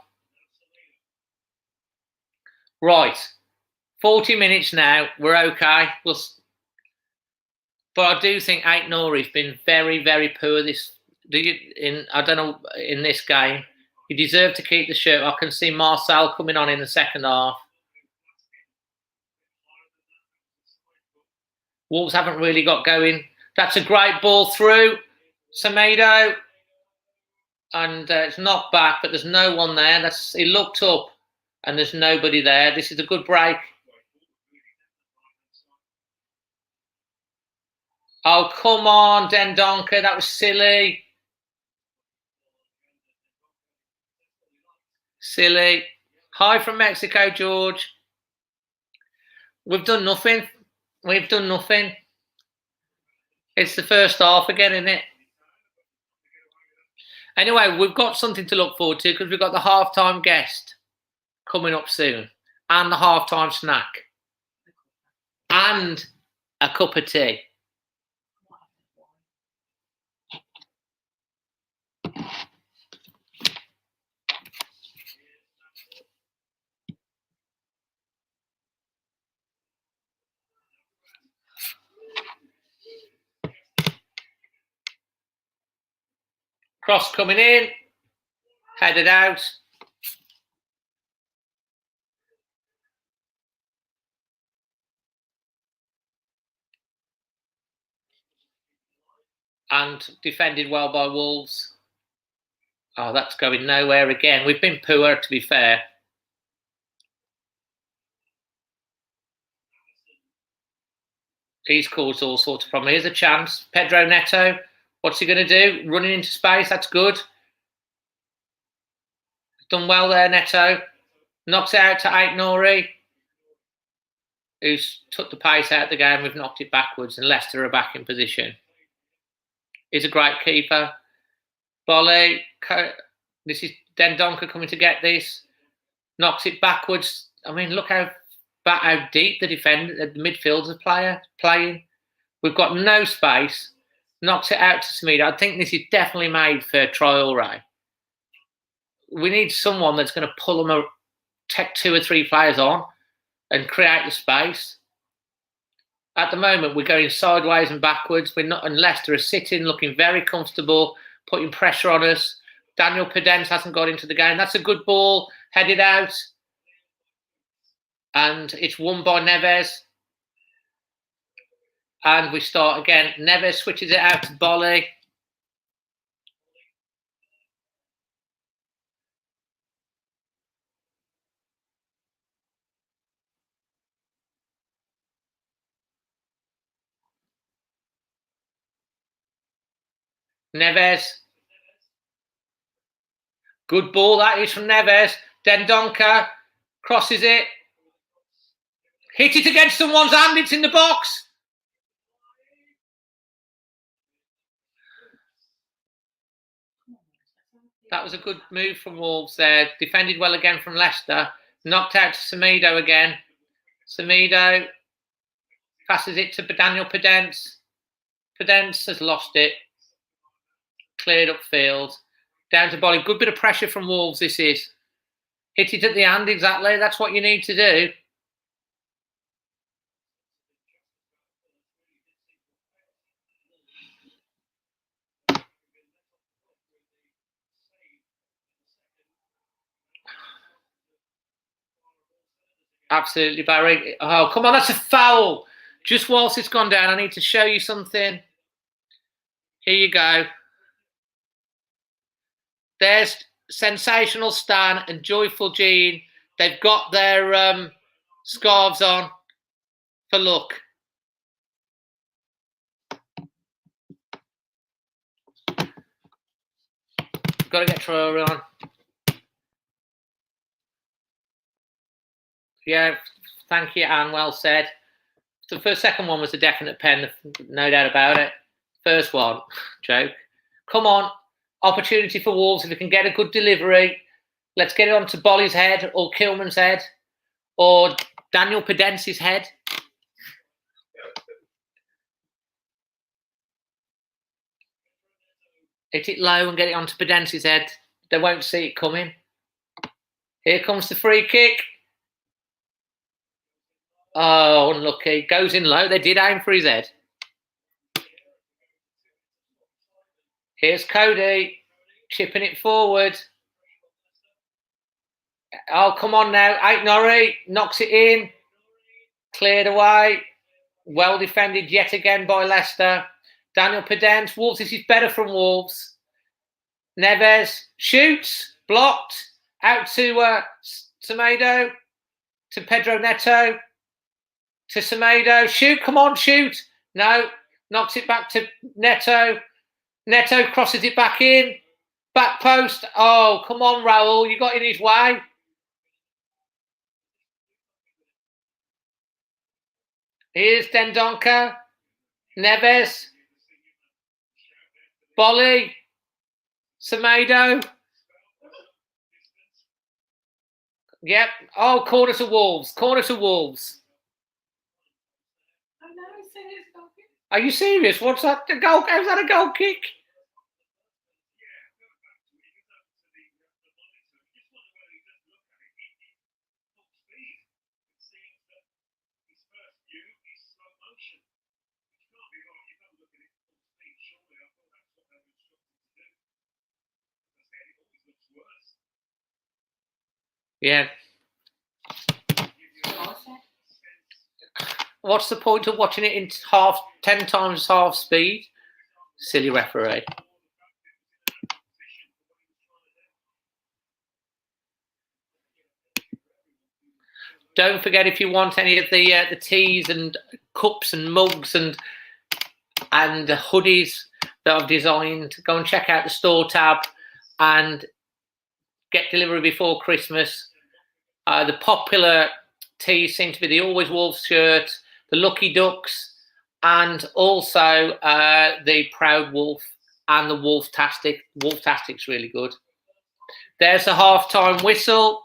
S1: Right. 40 minutes now. We're okay. But I do think Ait Nouri's been very, very poor in this game. He deserved to keep the shirt. I can see Marcel coming on in the second half. Wolves haven't really got going. That's a great ball through. Semedo. And it's knocked back, but there's no one there. He looked up and there's nobody there. This is a good break. Oh, come on, Dendoncker. That was silly. Silly. Hi from Mexico, George. We've done nothing. We've done nothing. It's the first half again, isn't it? Anyway, we've got something to look forward to because we've got the halftime guest coming up soon and the halftime snack and a cup of tea. Cross coming in, headed out. And defended well by Wolves. Oh, that's going nowhere again. We've been poor, to be fair. He's caused all sorts of problems. Here's a chance. Pedro Neto. What's he going to do? Running into space. That's good. Done well there, Neto. Knocks it out to Ait Nouri, who's took the pace out of the game. We've knocked it backwards, and Leicester are back in position. He's a great keeper. Volley. This is Dendoncker coming to get this. Knocks it backwards. I mean, look how deep the midfielders are playing. We've got no space. Knocks it out to Semedo. I think this is definitely made for Traoré. We need someone that's going to pull them, take 2 or 3 players on and create the space. At the moment, we're going sideways and backwards. And Leicester are sitting, looking very comfortable, putting pressure on us. Daniel Pedence hasn't got into the game. That's a good ball, headed out. And it's won by Neves. And we start again. Neves switches it out to Bolly. Neves. Good ball, that is from Neves. Dendoncker crosses it. Hit it against someone's hand, it's in the box. That was a good move from Wolves there. Defended well again from Leicester. Knocked out to Semedo again. Semedo passes it to Daniel Pedence. Pedence has lost it. Cleared upfield. Down to Bolly. Good bit of pressure from Wolves, this is. Hit it at the hand, exactly. That's what you need to do. Absolutely, Barry. Oh, come on, that's a foul. Just whilst it's gone down, I need to show you something. Here you go. There's Sensational Stan and Joyful Jean. They've got their scarves on for luck. Got to get Traoré on. Yeah, thank you, Anne. Well said. The second one was a definite pen, no doubt about it. First one, joke. Come on, opportunity for Wolves. If we can get a good delivery, let's get it onto Bolly's head or Kilman's head or Daniel Pedence's head. Hit it low and get it onto Pedence's head. They won't see it coming. Here comes the free kick. Oh, unlucky. Goes in low. They did aim for his head. Here's Cody. Chipping it forward. Oh, come on now. Aitnori knocks it in. Cleared away. Well defended yet again by Leicester. Daniel Pedence. Wolves, this is better from Wolves. Neves shoots. Blocked. Out to Semedo. To Pedro Neto. To Semedo. Shoot. Come on, shoot. No. Knocks it back to Neto. Neto crosses it back in. Back post. Oh, come on, Raul. You got in his way. Here's Dendonka. Neves. Bolly. Semedo. Yep. Oh, corner to Wolves. Corner to Wolves.
S3: Oh no, serious goal kick.
S1: Are you serious? What's that? The goal? How's that a goal kick? Yeah. What's the point of watching it in 10 times half speed? Silly referee. Don't forget, if you want any of the teas and cups and mugs and hoodies that I've designed, go and check out the store tab and get delivery before Christmas. The popular teas seem to be the Always Wolves shirt, the Lucky Ducks, and also the Proud Wolf and the Wolftastic. Wolftastic's really good. There's the half-time whistle.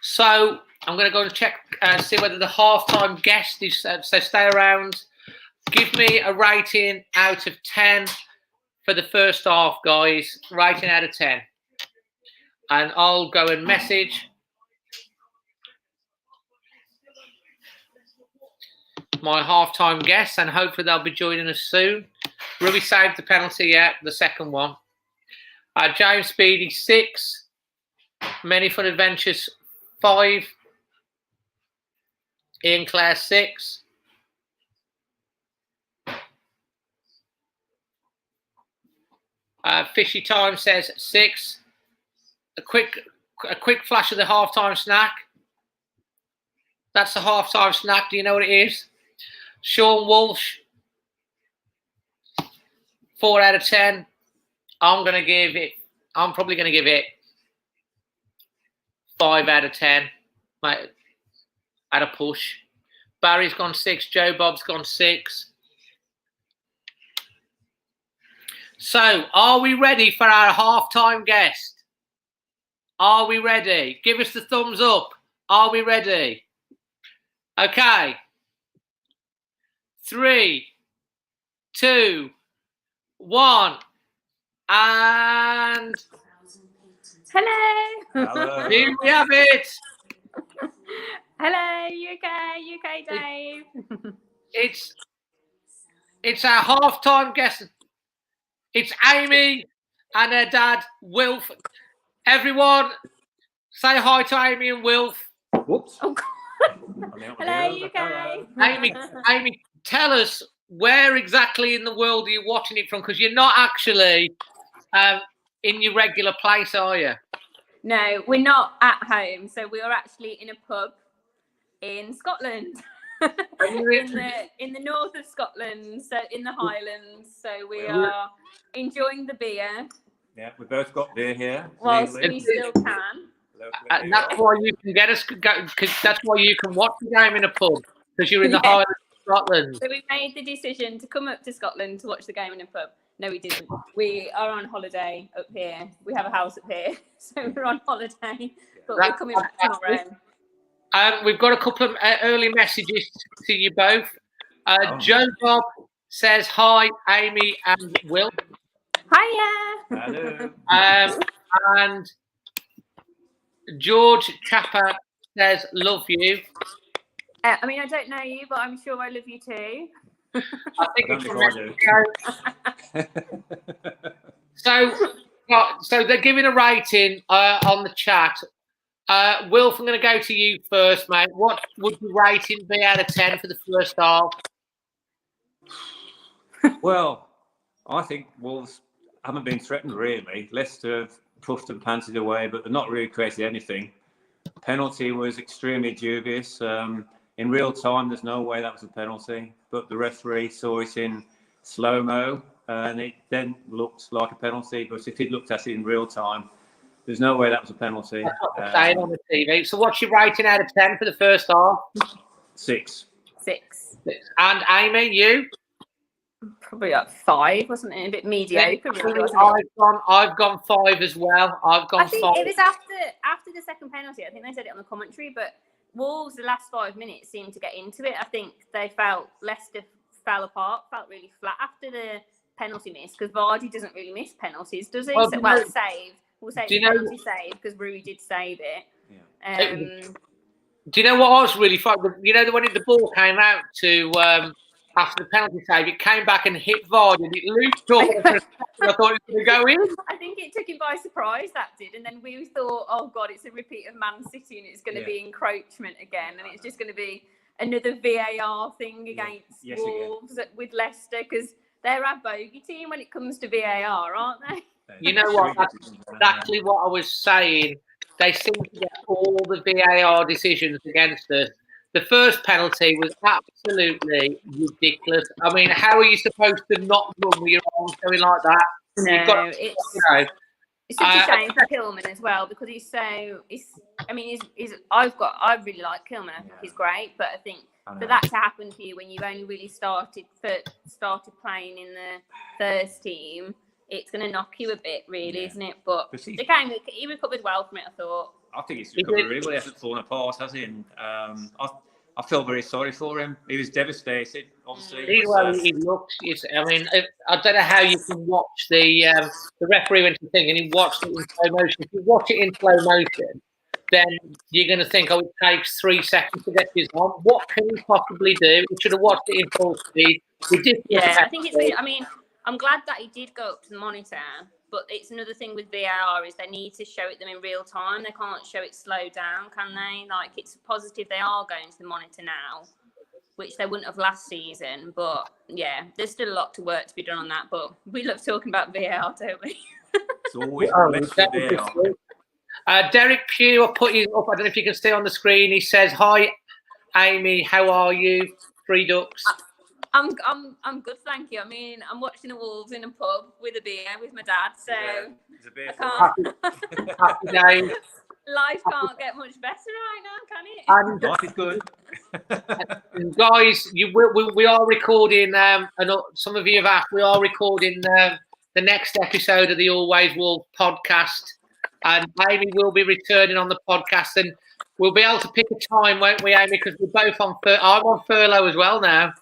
S1: So I'm going to go and check, see whether the half-time guest is. So stay around. Give me a rating out of 10 for the first half, guys. Rating out of 10. And I'll go and message my half-time guests, and hopefully they'll be joining us soon. Ruby saved the penalty yet, the second one. James Speedy, 6. Many Fun Adventures, 5. Ian Clare, 6. Fishy Time says 6. A quick flash of the half-time snack. That's the half-time snack. Do you know what it is? Sean Walsh, 4 out of 10. I'm probably going to give it 5 out of 10. At a push. Barry's gone 6. Joe Bob's gone 6. So, are we ready for our half-time guest? Are we ready? Give us the thumbs up. Are we ready? Okay. 3, 2, 1, and
S4: hello.
S5: Hello.
S1: here we have it.
S4: Hello, you okay, Dave?
S1: It's our half-time guest. It's Amy and her dad, Wilf. Everyone, say hi to Amy and Wilf.
S5: Whoops.
S4: Oh, hello, you okay?
S1: Amy, tell us, where exactly in the world are you watching it from? Because you're not actually in your regular place, are you?
S4: No, we're not at home. So we are actually in a pub in Scotland. in the north of Scotland, so in the Highlands. So we are enjoying the beer.
S5: Yeah, we both got beer here.
S4: Whilst we still can.
S1: And that's why you can get us, because that's why you can watch the game in a pub, because you're in the Highlands of Scotland.
S4: So we made the decision to come up to Scotland to watch the game in a pub. No, we didn't. We are on holiday up here. We have a house up here, so we're on holiday, but we're coming back tomorrow.
S1: We've got a couple of early messages to you both. Joe Bob says hi, Amy and Will.
S4: Hiya.
S5: Hello.
S1: And George Chapper says, love you.
S4: I mean, I don't know you, but I'm sure I love you too.
S1: I think
S5: I
S1: it's
S5: don't
S1: from
S5: think
S1: Mexico. So they're giving a rating on the chat. Wilf, I'm going to go to you first, mate. What would the rating be out of 10 for the first half?
S5: Well, I think Wolves haven't been threatened really. Leicester have puffed and panted away, but they've not really created anything. Penalty was extremely dubious. In real time, there's no way that was a penalty, but the referee saw it in slow-mo, and it then looked like a penalty. But if he'd looked at it in real time, there's no way that was a penalty.
S1: That's what they're saying on the TV. So what's your rating out of 10 for the first half?
S5: 6.
S4: 6.
S1: And Amy, you?
S4: Probably like 5, wasn't it? A bit mediocre, really, wasn't it?
S1: I've gone 5 as well. I've gone
S4: I think
S1: 5.
S4: it was after the second penalty. I think they said it on the commentary, but Wolves, the last 5 minutes, seemed to get into it. I think they felt Leicester fell apart, felt really flat after the penalty miss, because Vardy doesn't really miss penalties, does he?
S1: Well,
S4: saved. We'll say it's penalty saved because Rui did save it.
S5: Yeah.
S1: Do you know what I was really fun? You know, when the ball came out to after the penalty save, it came back and hit Vardy and it looped up. I thought it was going to go in.
S4: I think it took him by surprise, that did. And then we thought, oh, God, it's a repeat of Man City and it's going to be encroachment again. And it's just going to be another VAR thing against Wolves with Leicester, because they're our bogey team when it comes to VAR, aren't they?
S1: You know what? That's exactly what I was saying. They seem to get all the VAR decisions against us. The first penalty was absolutely ridiculous. I mean, how are you supposed to not run with your arms going like that?
S4: No, it's such a shame for Kilman as well, because he's I really like Kilman. I think he's great, but I think for that to happen to you when you've only really started playing in the first team, it's going to knock you a bit, really, isn't it? But he recovered well from it, I thought.
S5: I think he's recovered really well. He hasn't fallen apart, has he? And I feel very sorry for him. He was devastated, obviously.
S1: He looked. I mean, I don't know how you can watch the referee went to the thing and he watched it in slow motion. If you watch it in slow motion, then you're going to think, oh, it takes 3 seconds to get his arm. What can he possibly do? We should have watched it in full speed. Ridiculous.
S4: Yeah, I think it's. I mean, I'm glad that he did go up to the monitor, but it's another thing with VAR is they need to show it them in real time. They can't show it slow down, can they? Like, it's positive they are going to the monitor now, which they wouldn't have last season. But yeah, there's still a lot to work to be done on that. But we love talking about VAR, don't we?
S5: It's always
S1: VAR. Derek Pugh, I'll put you up. I don't know if you can stay on the screen. He says, "Hi, Amy, how are you? 3 ducks."
S4: I'm good, thank you. I mean, I'm watching the Wolves in a pub with a beer with my dad, so I can't.
S1: Happy days.
S4: Life can't get much better right now, can it?
S5: Life is good.
S1: And guys, we are recording. And some of you have asked. We are recording the next episode of the Always Wolves podcast, and Amy will be returning on the podcast, and we'll be able to pick a time, won't we, Amy? Because we're both on. I'm on furlough as well now.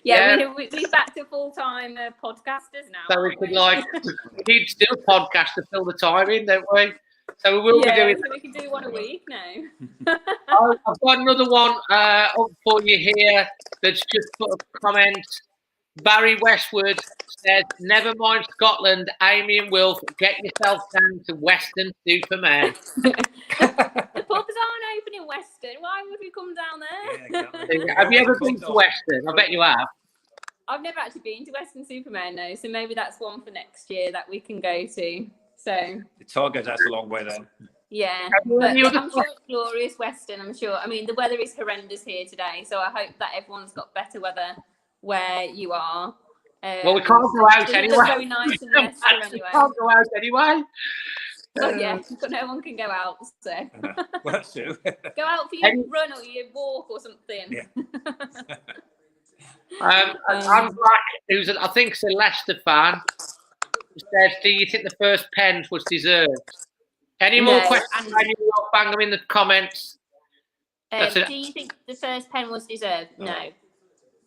S4: Yeah, we're back to full-time podcasters now.
S1: So we could we still podcast to fill the time in, don't we? So we will be doing.
S4: So we can do one a week now.
S1: I've got another one up for you here. That's just put a comment. Barry Westwood said, "Never mind Scotland, Amy and Wilf, get yourself down to Western Superman."
S4: The pubs aren't open in Western. Why would we come down there?
S5: Yeah, exactly.
S1: Have you ever been to Western? I bet you have.
S4: I've never actually been to Western Superman, no. So maybe that's one for next year that we can go to. So
S5: The Tigers, that's a long way then.
S4: yeah, but I'm sure it's glorious Western. I'm sure. I mean, the weather is horrendous here today, so I hope that everyone's got better weather where you are.
S1: Well, we can't go out anyway.
S4: It's very nice in Leicester anyway.
S1: We can't go out anyway.
S4: Oh yeah, but no one can go out. So
S5: Well, that's true.
S4: go out for your run or your walk or something.
S5: Yeah.
S1: I'm Black, who's I think is a Leicester fan, says, "Do you think the first pen was deserved?" Any more questions? Bang them in the comments.
S4: Do you think the first pen was deserved? No.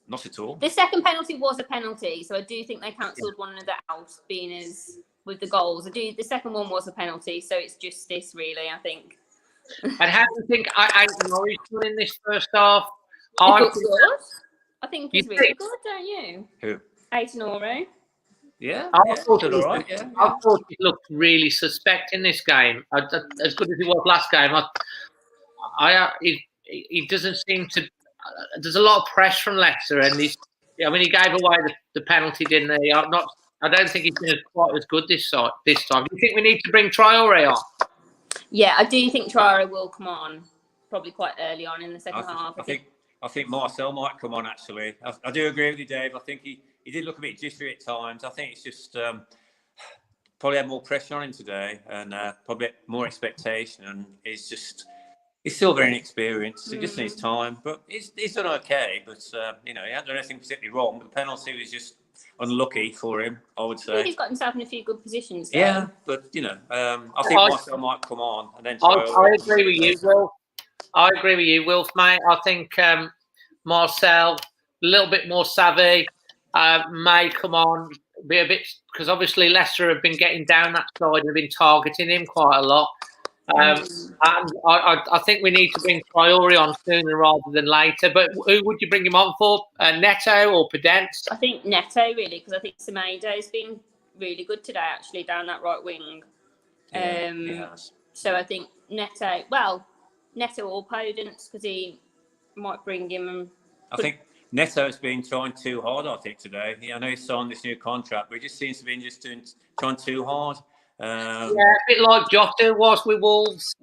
S5: Not at all.
S4: The second penalty was a penalty, so I do think they cancelled one another out, being as with the goals. The second one was a penalty, so it's justice, really, I think.
S1: And how do you think Norwich done in this first half?
S4: He looks good. I think he's
S1: You
S4: really
S1: think?
S4: good, don't you?
S5: Who?
S4: Aitonoro.
S5: Yeah,
S1: I thought
S5: did all right. Yeah,
S1: I thought he looked really suspect in this game. As good as he was last game, he doesn't seem to. There's a lot of press from Leicester, and he gave away the penalty, didn't he? I don't think he's been quite as good this time. Do you think we need to bring Traore on?
S4: Yeah, I do think Traore will come on, probably quite early on in the second half.
S5: I think Marcel might come on, actually. I do agree with you, Dave. I think he did look a bit jittery at times. I think it's just probably had more pressure on him today, and probably more expectation. And he's still very inexperienced. He just needs time. But he's done okay. But, he hasn't done anything particularly wrong. But the penalty was just unlucky for him, I would say.
S4: He's got himself in a few good positions, though.
S5: Yeah, but, I think Marcel might come on. And then
S1: I agree with you, Will. I agree with you, Wilf, mate. I think Marcel, a little bit more savvy, may come on, be a bit, because obviously Leicester have been getting down that side and have been targeting him quite a lot. And I think we need to bring Traore on sooner rather than later. But who would you bring him on for? Neto or Podence?
S4: I think Neto, really, because I think Semedo's been really good today, actually, down that right wing.
S5: he has.
S4: So I think Neto or Podence, because he might bring him. And
S5: I think Neto's been trying too hard, I think, today. I know he's signed this new contract, but he just seems to be trying too hard.
S1: Yeah, a bit like Jota was with Wolves.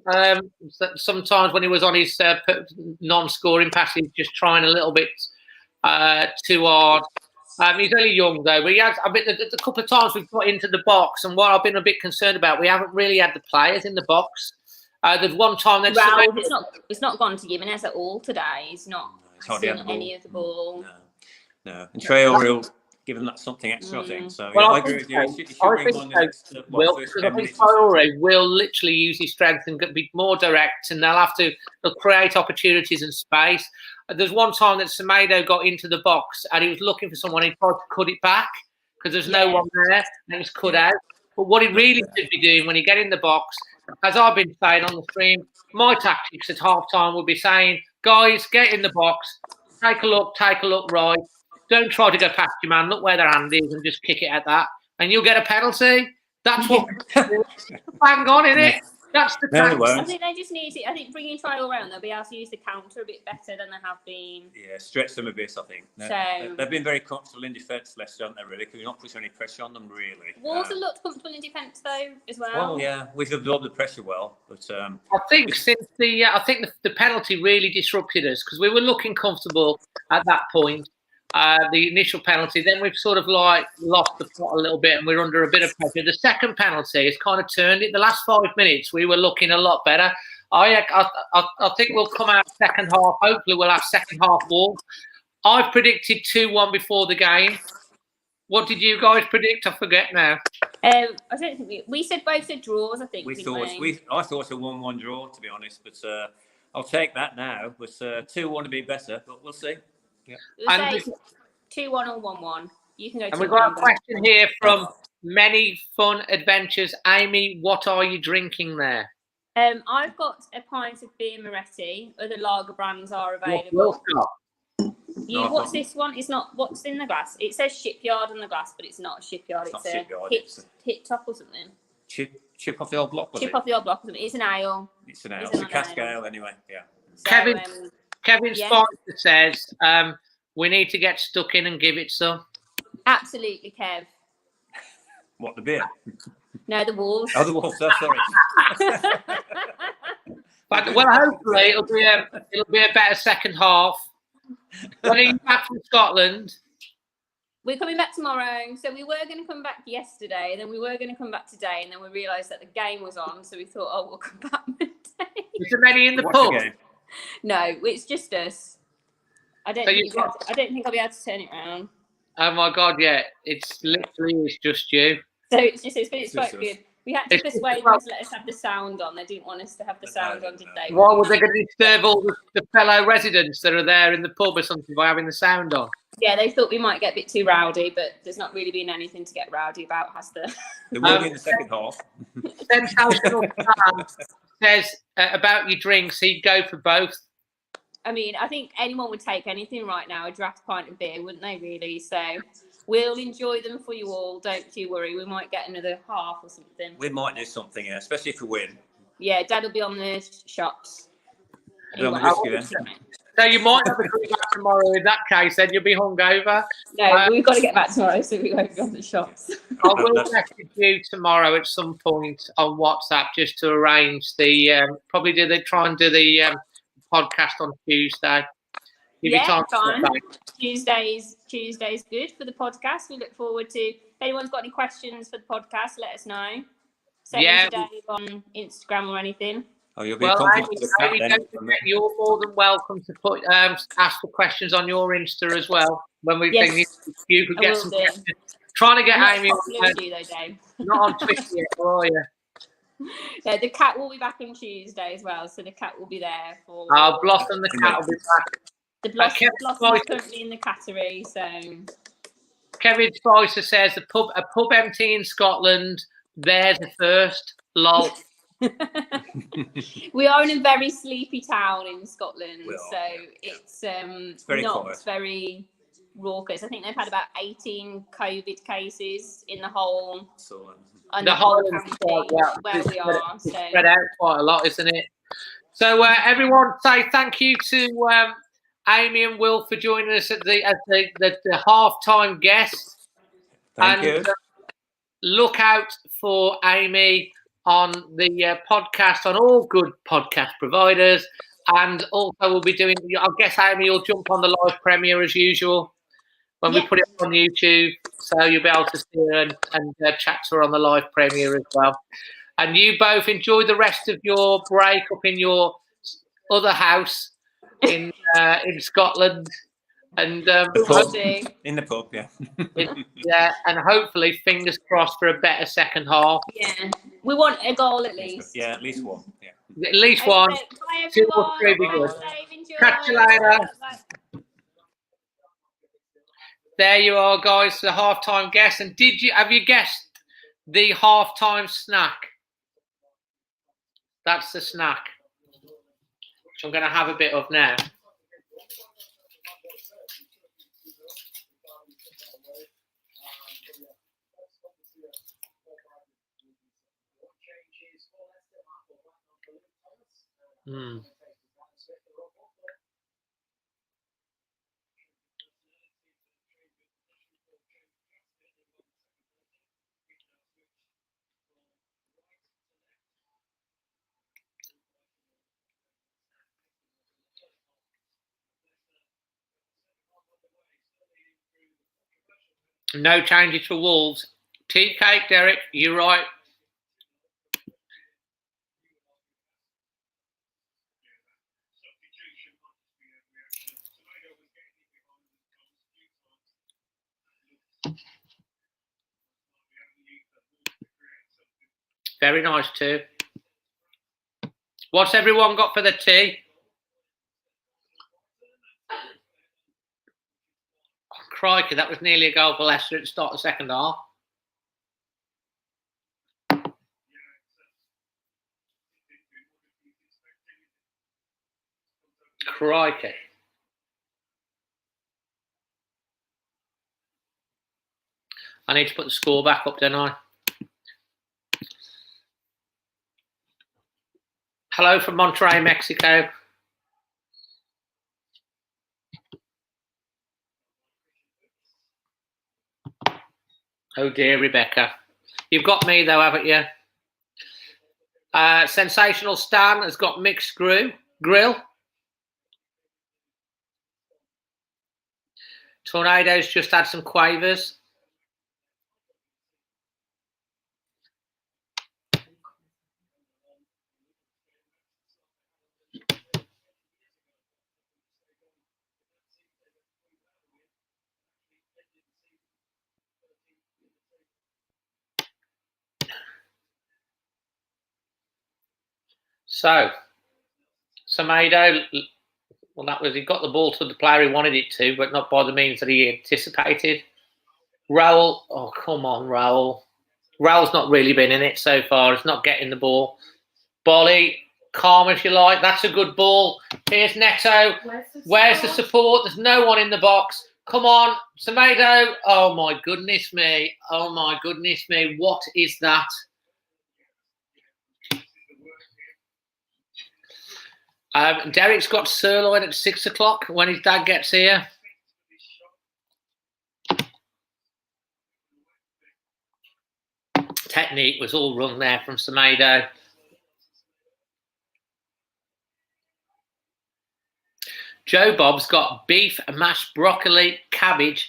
S1: Sometimes when he was on his non-scoring passes, just trying a little bit too hard. He's only young though, but he has. A couple of times we've got into the box, and what I've been a bit concerned about, we haven't really had the players in the box. There's one time that
S4: it's not gone to Jimenez at all today. He's not seen any of the ball.
S5: No. And Traore will give him that something extra, I think. So I agree with you. He should bring on the next
S1: because I think Traore will literally use his strength and be more direct, and they'll create opportunities and space. There's one time that Semedo got into the box and he was looking for someone. He tried to cut it back because there's no one there, and it was cut out. But what he really should be doing when he get in the box, as I've been saying on the stream, my tactics at half-time would be saying, guys, get in the box, take a look right. Don't try to go past your man. Look where their hand is and just kick it at that. And you'll get a penalty. That's what bang on, innit? That's the tactic.
S4: I think they just need to. I think bringing Traore around, they'll be able to use the counter a bit better than they have been.
S5: Yeah, stretch them a bit, I think. They've been very comfortable in defence, Leicester, haven't they, really? Because we're not putting any pressure on them, really.
S4: Wolves have looked comfortable in defence, though, as well.
S5: Well, yeah, we've absorbed the pressure well. But
S1: I think the penalty really disrupted us because we were looking comfortable at that point. The initial penalty, then we've sort of like lost the plot a little bit and we're under a bit of pressure. The second penalty has kind of turned it. The last 5 minutes, we were looking a lot better. I think we'll come out second half. Hopefully, we'll have second half Wolves. I've predicted 2-1 before the game. What did you guys predict? I forget now.
S4: I don't think we said both said draws. I think
S5: I thought a 1-1 draw, to be honest, but I'll take that now. But 2-1 would be better, but we'll see. Yeah.
S4: We'll say 2-1 or 1-1. You can go.
S1: And we've got a question here from Many Fun Adventures. Amy, what are you drinking there?
S4: I've got a pint of beer Moretti. Other lager brands are available. What's this one? It's not. What's in the glass? It says Shipyard on the glass, but it's not a Shipyard. It's a hit top or something.
S5: Chip off the old block.
S4: Chip off the old block or something. It's an ale.
S5: It's an ale. It's a cask ale anyway. Yeah.
S1: So, Kevin Spicer says, we need to get stuck in and give it some.
S4: Absolutely, Kev.
S5: What, the beer?
S4: No, the Wolves.
S5: Oh, the Wolves. Oh, sorry.
S1: Well, hopefully it'll be a better second half. When are you back from Scotland?
S4: We're coming back tomorrow. So we were going to come back yesterday, then we were going to come back today, and then we realised that the game was on, so we thought, oh, we'll come back Monday.
S1: Is there many in the pub?
S4: No, it's just us. I don't think I'll be able to turn it around.
S1: Oh my God, yeah. It's just you.
S4: So it's quite good. We had to persuade them to let us have the sound on. They didn't want us to have the sound on, did they?
S1: Why were they going to disturb all the fellow residents that are there in the pub or something by having the sound on?
S4: Yeah, they thought we might get a bit too rowdy, but there's not really been anything to get rowdy about, has there?
S5: There will be in the second half.
S1: Sensational Sam says about your drinks, he'd go for both.
S4: I mean, I think anyone would take anything right now, a draft pint of beer, wouldn't they, really? So we'll enjoy them for you all. Don't you worry. We might get another half or something.
S5: We might do something, yeah, especially if we win.
S4: Yeah, Dad will be on the shops.
S5: Be on the whiskey then.
S1: So you might have a drink back tomorrow. In that case, then you'll be hungover.
S4: No, we've got to get back tomorrow, so we won't be on the shops.
S1: I will message you tomorrow at some point on WhatsApp just to arrange the try and do the podcast on Tuesday.
S4: Yeah, fine. Tuesday's good for the podcast. We look forward to. If anyone's got any questions for the podcast, let us know. Send them to Dave on Instagram or anything.
S5: Oh, you'll be
S1: you're more than welcome to put ask for questions on your Insta as well. When we think you could get some questions. Trying to get Amy on not on Twitter yet, are you?
S4: No, the cat will be back on Tuesday as well, so the cat will be there for.
S1: Blossom the cat will be back.
S4: The Blossom is currently in the cattery, so. Kevin
S1: Spicer says a pub empty in Scotland. There's the first. Lol.
S4: We are in a very sleepy town in Scotland, so it's
S5: very
S4: not
S5: quiet.
S4: very raucous. I think they've had about 18 COVID cases in the whole
S1: Highlands
S4: where we are. So
S1: spread out quite a lot, isn't it? So everyone, say thank you to Amy and Will for joining us at the halftime guests.
S5: Thank you.
S1: Look out for Amy on the podcast on all good podcast providers, and also we'll be doing. I guess Amy will jump on the live premiere as usual when we put it on YouTube, so you'll be able to see her and chat to her on the live premiere as well. And you both enjoy the rest of your break up in your other house in Scotland. And
S5: in the pub,
S1: and hopefully, fingers crossed for a better second half.
S4: Yeah, we want a goal at least.
S5: Yeah, at least one. Yeah,
S1: at least one.
S4: Bye,
S1: 2 or 3 be good. Catch you later. There you are, guys. The halftime guess. And have you guessed the halftime snack? That's the snack, which I'm going to have a bit of now. No changes for Wolves. Tea cake, Derek. You're right. Very nice too. What's everyone got for the tea? Oh, crikey, that was nearly a goal for Leicester at the start of the second half. Crikey. I need to put the score back up, don't I? Hello from Monterrey, Mexico. Oh dear, Rebecca. You've got me though, haven't you? Sensational Stan has got mixed grill. Tornadoes just had some quavers. So, Samedo, Well, that was, he got the ball to the player he wanted it to, but not by the means that he anticipated. Raul, oh, come on, Raul. Raul's not really been in it so far. He's not getting the ball. Bolly, calm as you like. That's a good ball. Here's Neto. Where's the support? There's no one in the box. Come on, Semedo. Oh, my goodness me. Oh, my goodness me. What is that? Derek's got sirloin at 6 o'clock when his dad gets here. Technique was all rung there from Semedo. Joe Bob's got beef, mashed broccoli, cabbage,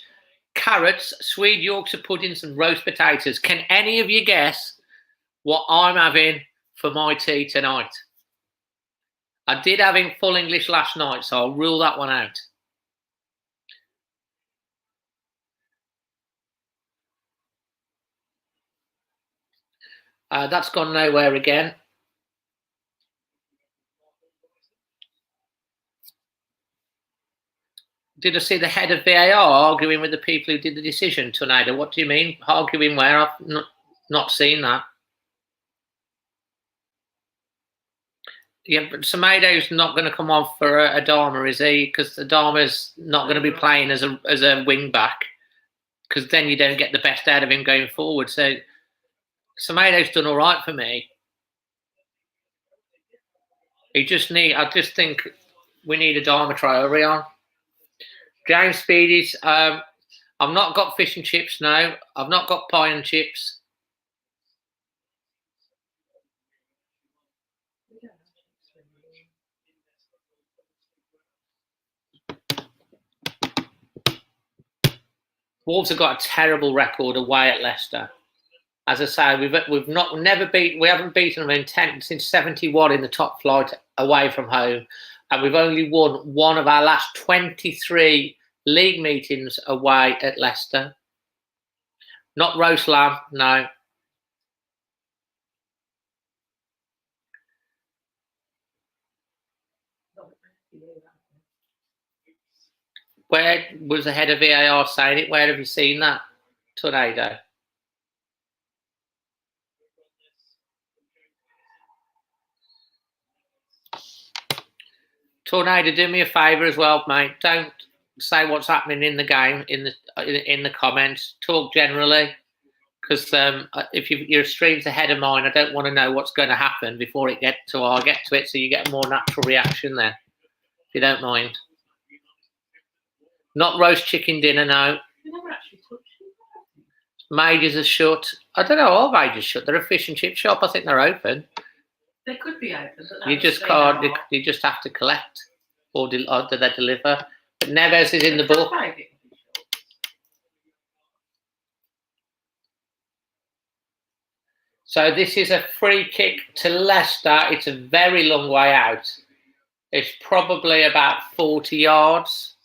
S1: carrots, Swede Yorkshire puddings and roast potatoes. Can any of you guess what I'm having for my tea tonight? I did having full English last night, so I'll rule that one out. That's gone nowhere again. Did I see the head of VAR arguing with the people who did the decision, Tornado? What do you mean? Arguing where? I've not seen that. Yeah, but Semedo's not going to come on for Adama, is he? Because Adama's not going to be playing as a wing back, because then you don't get the best out of him going forward. So Semedo's done all right for me. I just think we need Adama Traore on. James Speedy's, I've not got fish and chips now. I've not got pie and chips. Wolves have got a terrible record away at Leicester. As I say, we haven't beaten them in 10 since 71 in the top flight away from home, and we've only won one of our last 23 league meetings away at Leicester. Not roast lamb, no. Where was the head of VAR saying it? Where have you seen that, Tornado? Tornado, do me a favour as well, mate. Don't say what's happening in the game in the comments. Talk generally, because if your stream's ahead of mine, I don't want to know what's going to happen before I get to it, so you get a more natural reaction there, if you don't mind. Not roast chicken dinner, no. Majors are shut. I don't know, all majors shut. They're a fish and chip shop. I think they're open.
S3: They could be open, but
S1: You just can't. You just have to collect, or do they deliver? But Neves is in the book. So this is a free kick to Leicester. It's a very long way out. It's probably about 40 yards.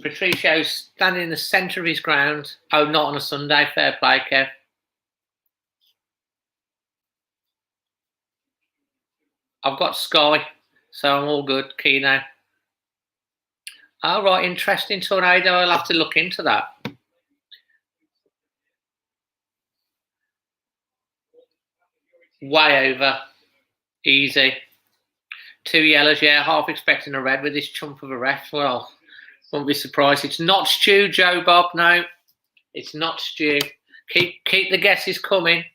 S1: Patricio's standing in the centre of his ground. Oh, not on a Sunday. Fair play, Kev. I've got Sky, so I'm all good. Keno. Oh, right, interesting, Tornado. I'll have to look into that. Way over. Easy. 2 yellows, yeah. Half expecting a red with this chump of a ref. Well, won't be surprised. It's not Stu, Joe Bob. No, it's not Stu. Keep the guesses coming.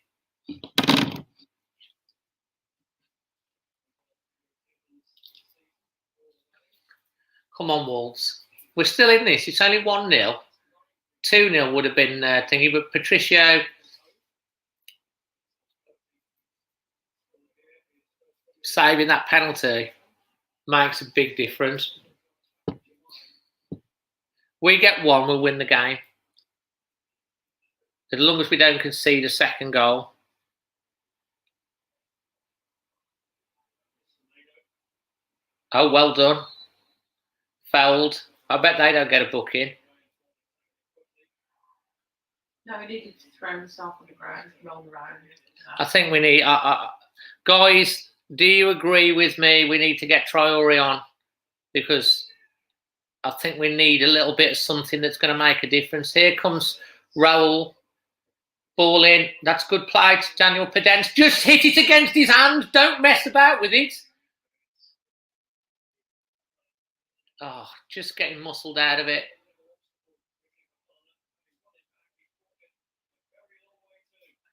S1: Come on, Wolves. We're still in this. It's only 1-0. 2-0 would have been thingy, but Patricio saving that penalty makes a big difference. We get one, we'll win the game. As long as we don't concede a second goal. Oh, well done. Fouled. I bet they don't get a booking.
S3: No, he needed to throw himself on the ground, roll around.
S1: I think we need, guys, do you agree with me? We need to get Traore on, because I think we need a little bit of something that's going to make a difference. Here comes Raul. Ball in. That's good play to Daniel Pedence. Just hit it against his hand. Don't mess about with it. Oh, just getting muscled out of it.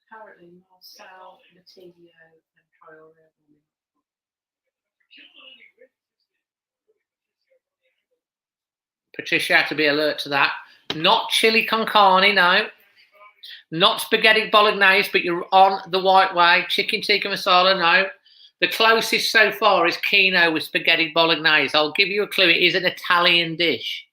S3: Apparently, Marcel, Matteo, and Traore.
S1: Patricia had to be alert to that. Not chili con carne, no. Not spaghetti bolognese, but you're on the white way. Chicken tikka masala, no. The closest so far is quinoa with spaghetti bolognese. I'll give you a clue. It is an Italian dish.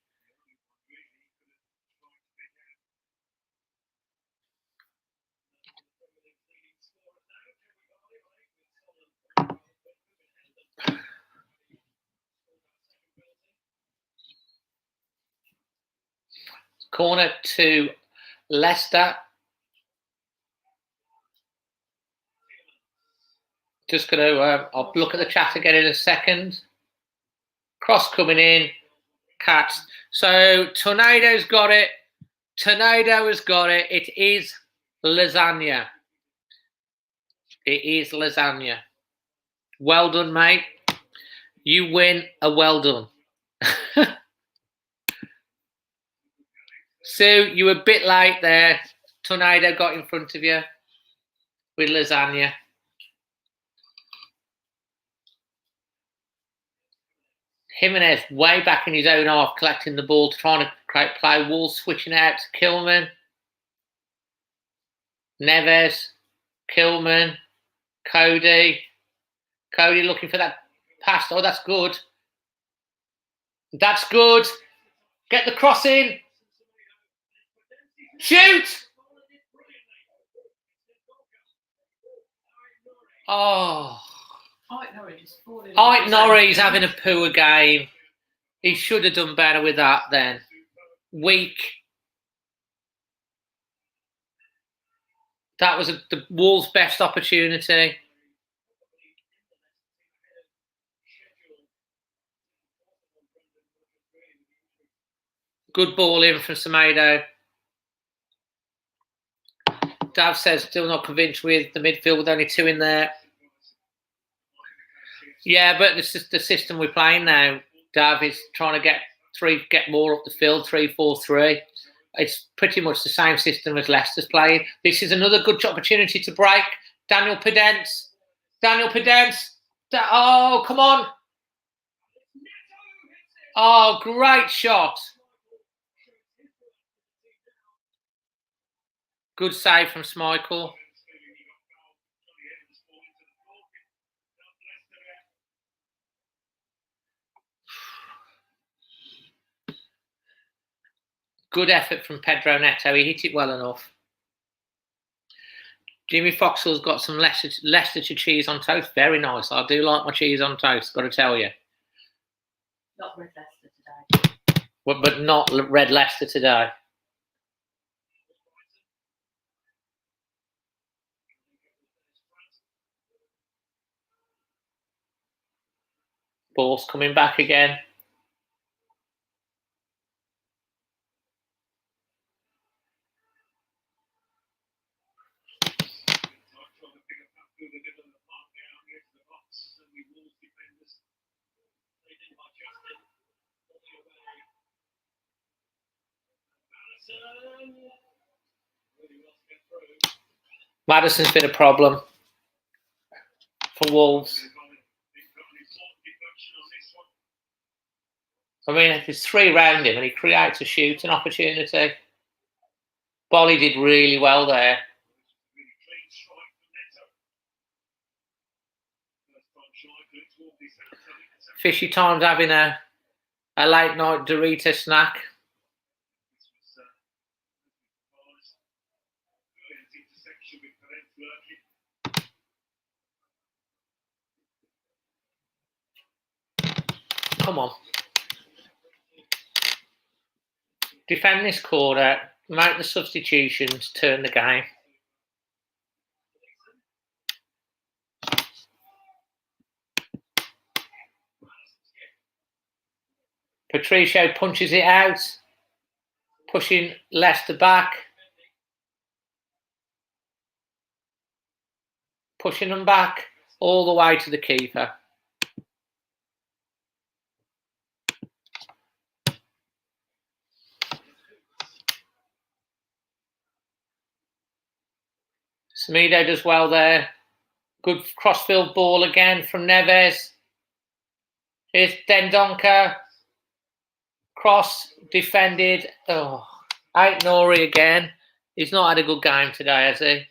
S1: Corner to Leicester. Just going to, I'll look at the chat again in a second. Cross coming in. Catch. So Tornado's got it. Tornado has got it. It is lasagna. It is lasagna. Well done, mate. You win a well done. Sue, you were a bit late there. Tornado got in front of you with lasagna. Jimenez way back in his own half, collecting the ball, trying to create play. Wolves switching out to Kilman. Neves, Kilman, Cody. Cody looking for that pass. Oh, that's good. That's good. Get the cross in. Shoot! Oh. Norrie's having a poor game. He should have done better with that then. Weak. That was the Wolves' best opportunity. Good ball in from Semedo. Dav says still not convinced with the midfield with only two in there. Yeah, but this is the system we're playing now. Dav is trying to get more up the field, 3-4-3. It's pretty much the same system as Leicester's playing. This is another good opportunity to break. Daniel Pedence. Oh, come on. Oh, great shot. Good save from Schmeichel. Good effort from Pedro Neto. He hit it well enough. Jimmy Foxall's got some Leicestershire cheese on toast. Very nice. I do like my cheese on toast, got to tell you.
S3: Not red Leicester today.
S1: But not red Leicester today. Ball's coming back again. Madison's been a problem for Wolves. I mean, there's three around him and he creates a shooting opportunity. Bolly did really well there. Fishy Time's having a late night Dorito snack. Come on. Defend this corner. make the substitutions, turn the game. Patricio punches it out, pushing Leicester back. Pushing them back all the way to the keeper. Semedo does well there. Good crossfield ball again from Neves. Here's Dendoncker. Cross defended. Oh, Ait Nori again. He's not had a good game today, has he?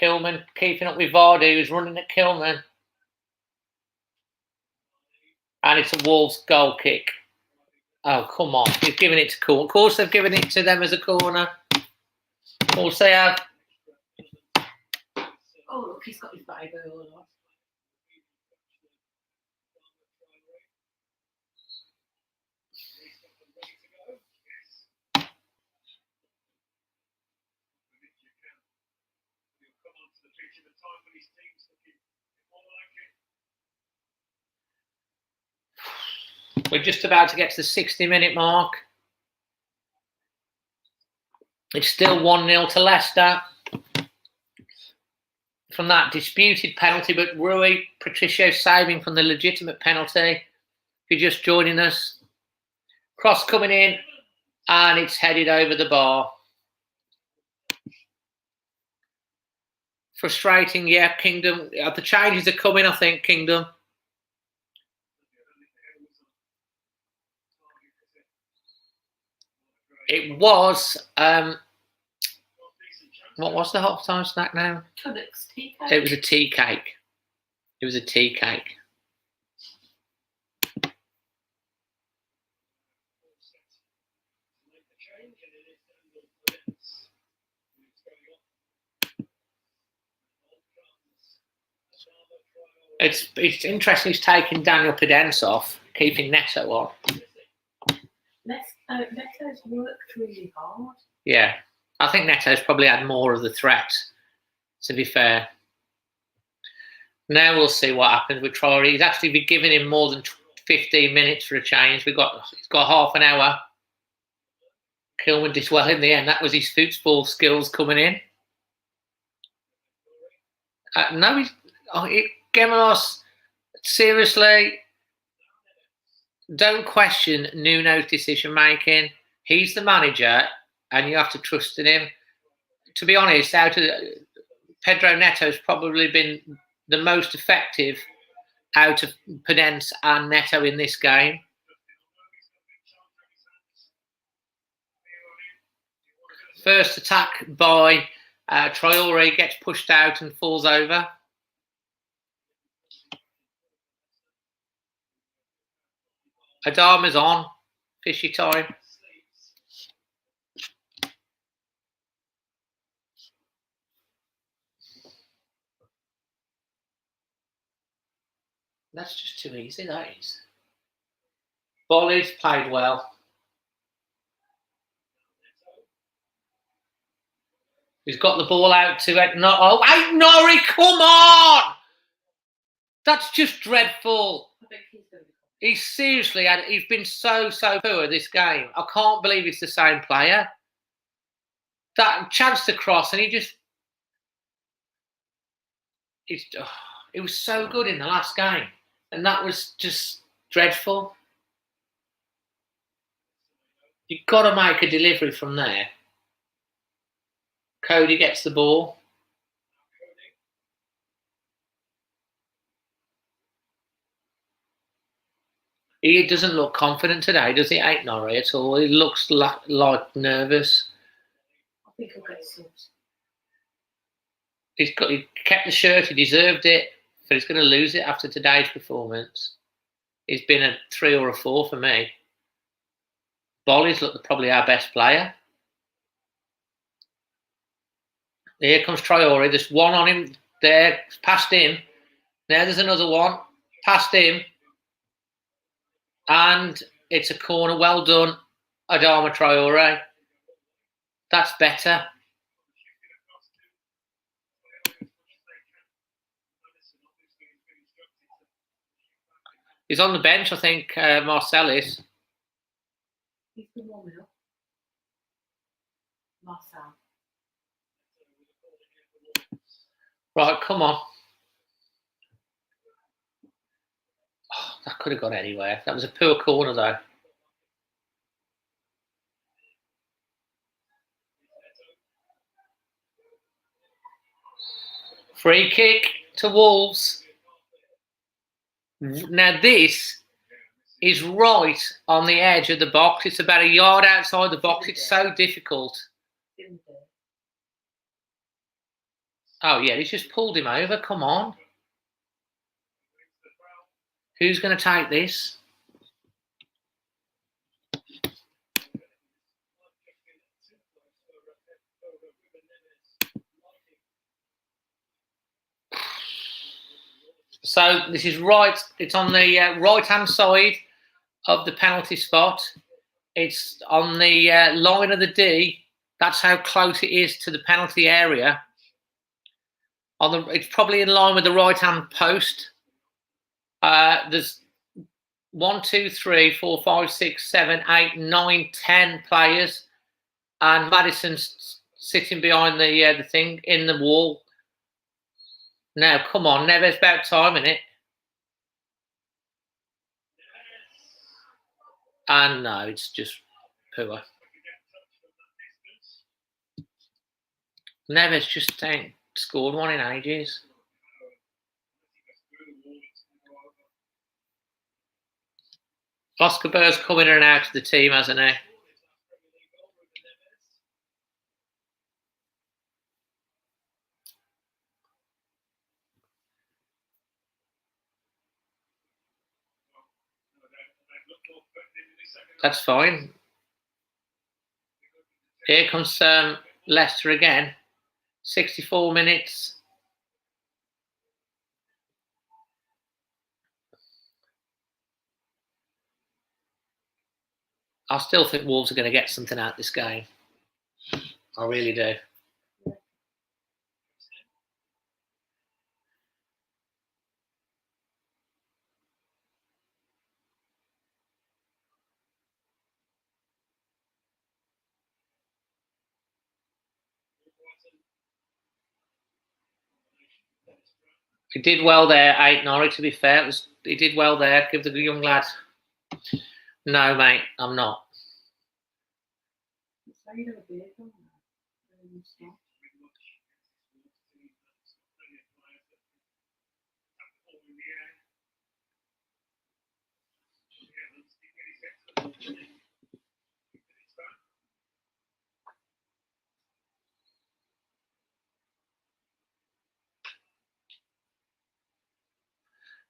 S1: Kilman keeping up with Vardy, who's running at Kilman. And it's a Wolves goal kick. Oh, come on. He's giving it to corner. Of course, they've given it to them as a corner. Of course, they have.
S3: Oh, look, he's got his Bible all on.
S1: We're just about to get to the 60-minute mark. It's still 1-0 to Leicester. From that disputed penalty, but Rui Patricio saving from the legitimate penalty. If you're just joining us. Cross coming in, and it's headed over the bar. Frustrating, yeah, Kingdom. The changes are coming, I think, Kingdom. It was, what was the half-time snack now? It was a tea cake. It was a tea cake. It's interesting he's taking Daniel Pedence off, keeping Neto on.
S3: Neto's worked really hard.
S1: Yeah, I think Neto's probably had more of the threat, to be fair. Now we'll see what happens with Traore. He's actually been giving him more than 15 minutes for a change. He's got half an hour. Kilman did well in the end. That was his football skills coming in. No, Gemelos, seriously, don't question Nuno's decision making. He's the manager, and you have to trust in him. To be honest, Pedro Neto's probably been the most effective out of Pedence and Neto in this game. First attack by Traore, gets pushed out and falls over. Adama's on. Fishy time. That's just too easy, that is. Bolly's played well. He's got the ball out to Ait Nori, come on! That's just dreadful. He's been so poor this game. I can't believe it's the same player. That chance to cross, and it was so good in the last game. And that was just dreadful. You've got to make a delivery from there. Cody gets the ball. He doesn't look confident today, does he? Ait Nori at all. He looks like nervous.
S3: I think he'll get subs.
S1: He kept the shirt. He deserved it, but he's going to lose it after today's performance. He's been a 3 or a 4 for me. Bolly's probably our best player. Here comes Traore. There's one on him. There, past him. Now there's another one. Past him. And it's a corner. Well done, Adama Traore. That's better. He's on the bench, I think, Marcellus.
S3: He's been warming up. Marcel.
S1: Right, come on. Oh, that could have gone anywhere. That was a poor corner, though. Free kick to Wolves. Now, this is right on the edge of the box. It's about a yard outside the box. It's so difficult. Oh, yeah, he's just pulled him over. Come on. Who's going to take this? So this is right. It's on the right-hand side of the penalty spot. It's on the line of the D. That's how close it is to the penalty area. It's probably in line with the right-hand post. There's 1, 2, 3, 4, 5, 6, 7, 8, 9, 10 players, and Madison's sitting behind the thing in the wall. Now, come on, Neves, about time, innit? And no, it's just poor. Neves just ain't scored one in ages. Oscar Burr's coming in and out of the team, hasn't he? That's fine. Here comes Leicester again. 64 minutes. I still think Wolves are going to get something out of this game. I really do. He did well there, 8-9, to be fair. He did well there. Give the young lad. No, mate, I'm not.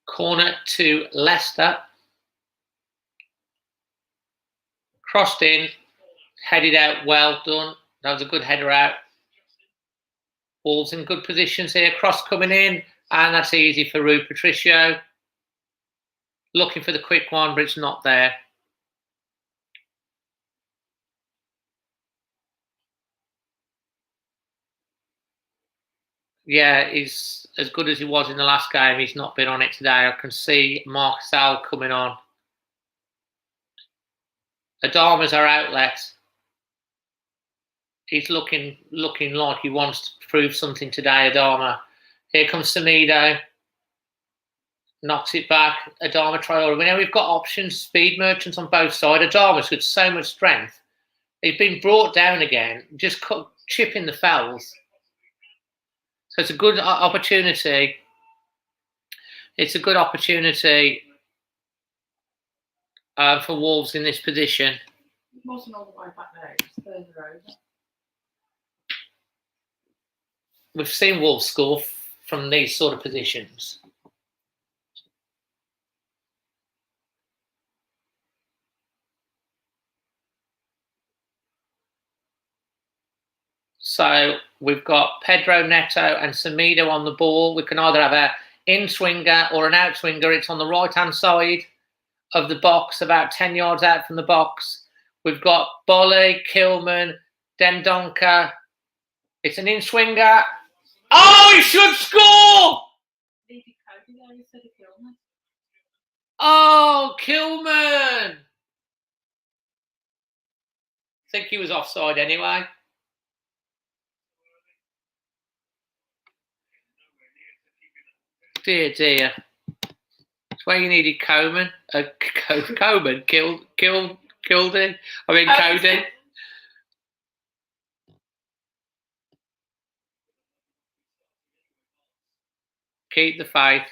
S1: Corner to Leicester. Crossed in, headed out, well done. That was a good header out. Wolves in good positions here. Cross coming in, and that's easy for Rui Patricio. Looking for the quick one, but it's not there. Yeah, he's as good as he was in the last game. He's not been on it today. I can see Marcel coming on. Adama's our outlet. He's looking like he wants to prove something today, Adama. Here comes Semedo. Knocks it back. Adama Traore. Now we've got options, speed merchants on both sides. Adama's got so much strength. He's been brought down again, just chipping the fouls. So it's a good opportunity. It's a good opportunity for Wolves in this position.
S3: It wasn't all the way back there, it was further over.
S1: We've seen Wolves score from these sort of positions. So we've got Pedro Neto and Semedo on the ball. We can either have an in-swinger or an out-swinger. It's on the right-hand side of the box, about 10 yards out from the box. We've got Bolly, Kilman, Dendonka. It's an in-swinger. Oh, he should score! Oh, Kilman! I think he was offside anyway. Dear, dear. That's where you needed Coleman. Coleman, Cody. I mean, Cody. Keep the faith.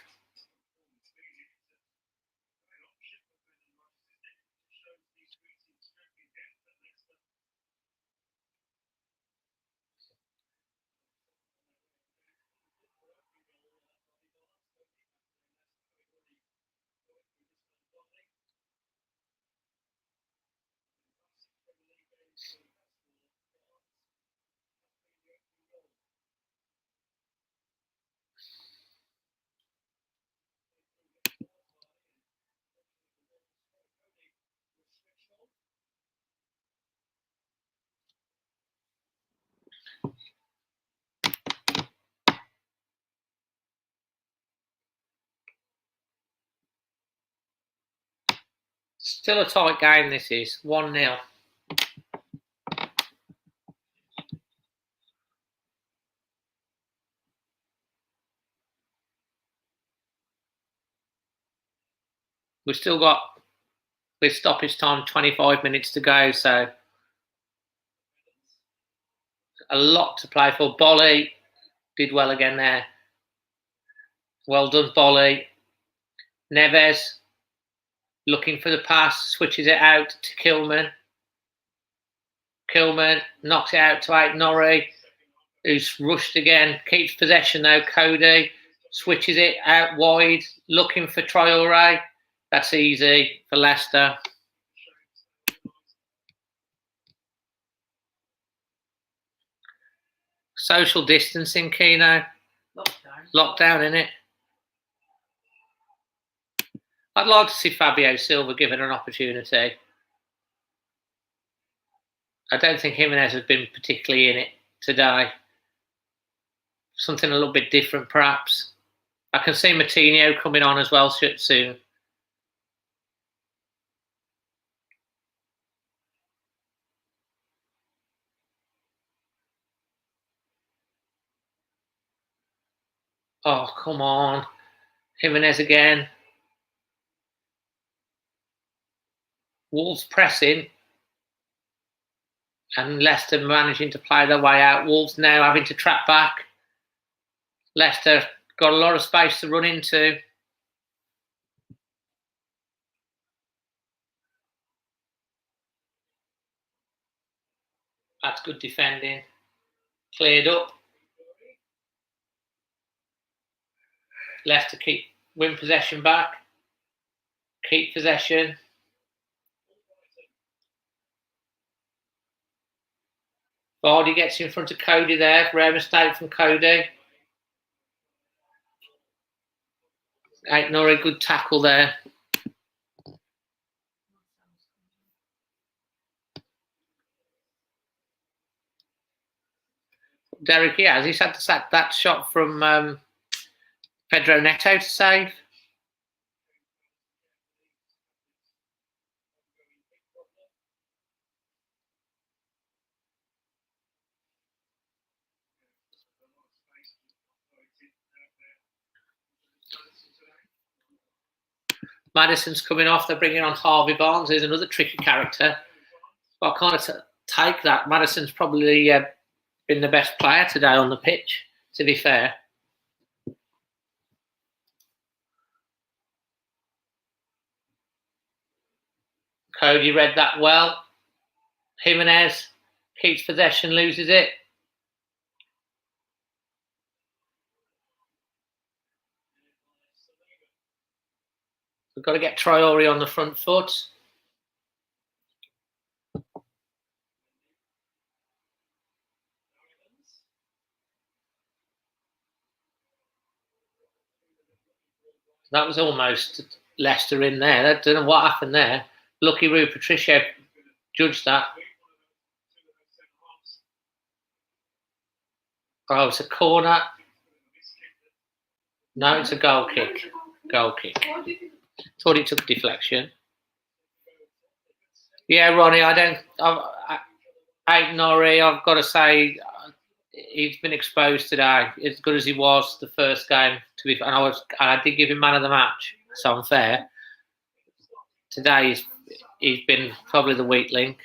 S1: Still a tight game, this is 1-0. We've still got, with stoppage time, 25 minutes to go, so a lot to play for. Bolly did well again there. Well done, Bolly. Neves looking for the pass, switches it out to Kilman. Kilman knocks it out to Aït-Nouri, who's rushed again, keeps possession though. Cody switches it out wide, looking for Traoré. That's easy for Leicester. Social distancing, Keno. Lockdown, innit? I'd like to see Fabio Silva given an opportunity. I don't think Jimenez has been particularly in it today. Something a little bit different, perhaps. I can see Martinho coming on as well soon. Oh, come on. Jimenez again. Wolves pressing. And Leicester managing to play their way out. Wolves now having to trap back. Leicester got a lot of space to run into. That's good defending. Cleared up. Leicester win possession back. Keep possession. Vardy gets in front of Cody there. Rare mistake from Cody. Aït-Nouri, good tackle there. Derek, yeah, he's had to sack that shot from Pedro Neto to save. Maddison's coming off. They're bringing on Harvey Barnes. He's another tricky character. But I can't take that. Maddison's probably been the best player today on the pitch, to be fair. Cody read that well. Jimenez keeps possession, loses it. We've got to get Traoré on the front foot. That was almost Leicester in there. I don't know what happened there. Lucky Rui Patricio judged that. Oh, it's a corner. No, it's a goal kick. Goal kick. Thought it took a deflection. Yeah, Ronnie, Norrie, I've got to say, he's been exposed today. As good as he was the first game, to be, and I did give him man of the match, so I'm fair. Today he's been probably the weak link.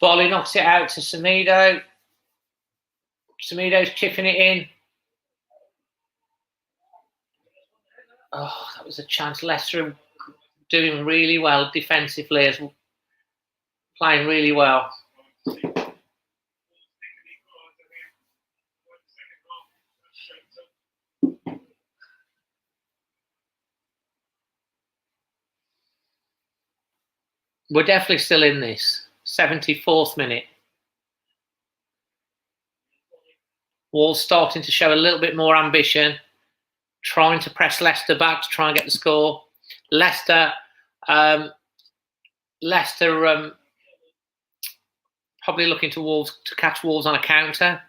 S1: Bolly knocks it out to Semedo. Semedo's chipping it in. Oh, that was a chance. Leicester doing really well defensively, as playing really well. We're definitely still in this. 74th minute. Wolves starting to show a little bit more ambition, trying to press Leicester back to try and get the score. Leicester probably looking to catch Wolves on a counter.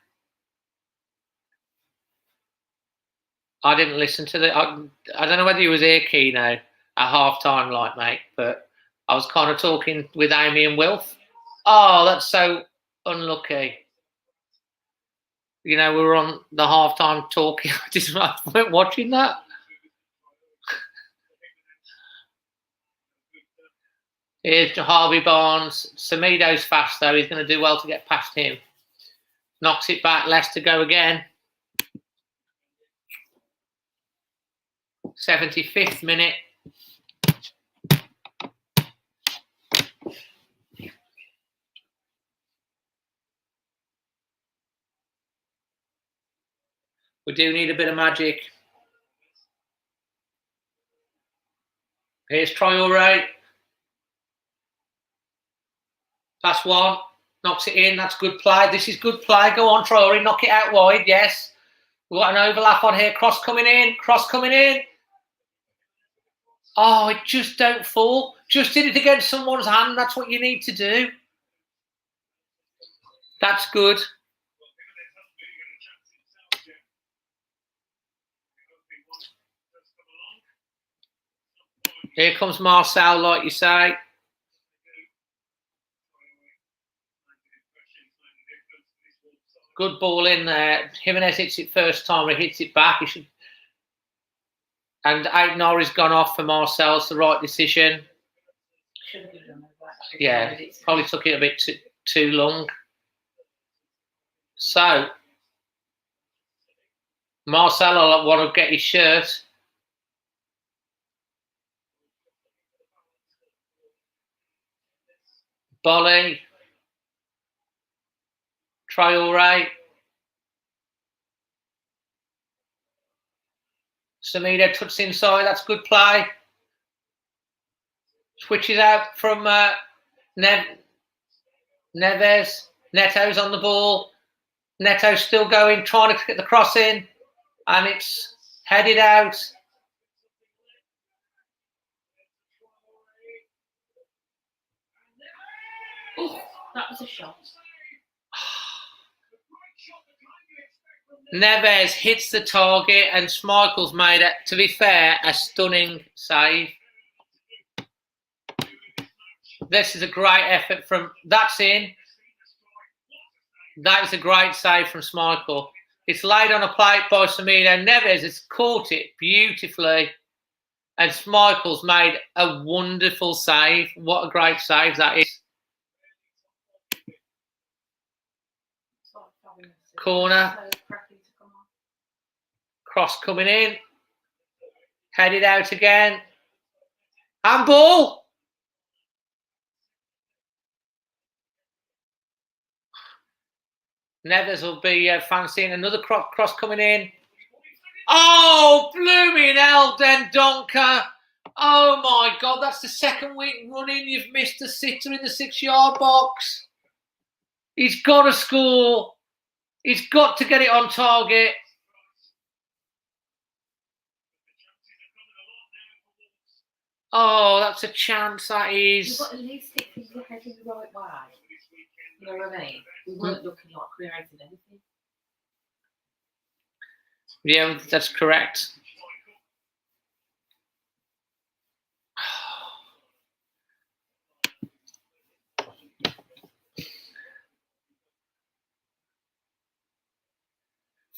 S1: I didn't listen to I don't know whether you was here, Keno, at half time, like, mate, but I was kind of talking with Amy and Wilf. Oh, that's so unlucky. You know, we were on the half-time talking. I weren't watching that. Here's Harvey Barnes. Semedo's fast, though. He's going to do well to get past him. Knocks it back. Leicester go again. 75th minute. We do need a bit of magic. Here's Traoré. Pass one. Knocks it in. That's good play. This is good play. Go on, Traoré. Knock it out wide. Yes. We've got an overlap on here. Cross coming in. Cross coming in. Oh, it just don't fall. Just did it against someone's hand. That's what you need to do. That's good. Here comes Marcel, like you say. Good ball in there. Jimenez hits it first time. He hits it back. He should. And Norrie's gone off for Marcel. It's the right decision. Yeah, probably took it a bit too long. So, Marcel will want to get his shirt. Bolly. Traoré. Semedo tucks inside. That's good play. Switches out from Neves. Neto's on the ball. Neto's still going, trying to get the cross in. And it's headed out.
S3: Oh, that was a shot.
S1: Neves hits the target and Schmeichel's made it, to be fair, a stunning save. This is a great effort from... That's in. That is a great save from Schmeichel. It's laid on a plate by Semedo. Neves has caught it beautifully. And Schmeichel's made a wonderful save. What a great save that is. Corner. Cross coming in. Headed out again. Handball. Neves will be fancying another cross coming in. Oh, blooming hell, Dendonka. Oh, my God. That's the second week running. You've missed a sitter in the 6-yard box. He's got to score. He's got to get it on target. Oh, that's a chance, that is.
S3: You've got to at least stick your head in the right way. You know what I mean? We weren't looking like creating anything.
S1: Yeah, that's correct.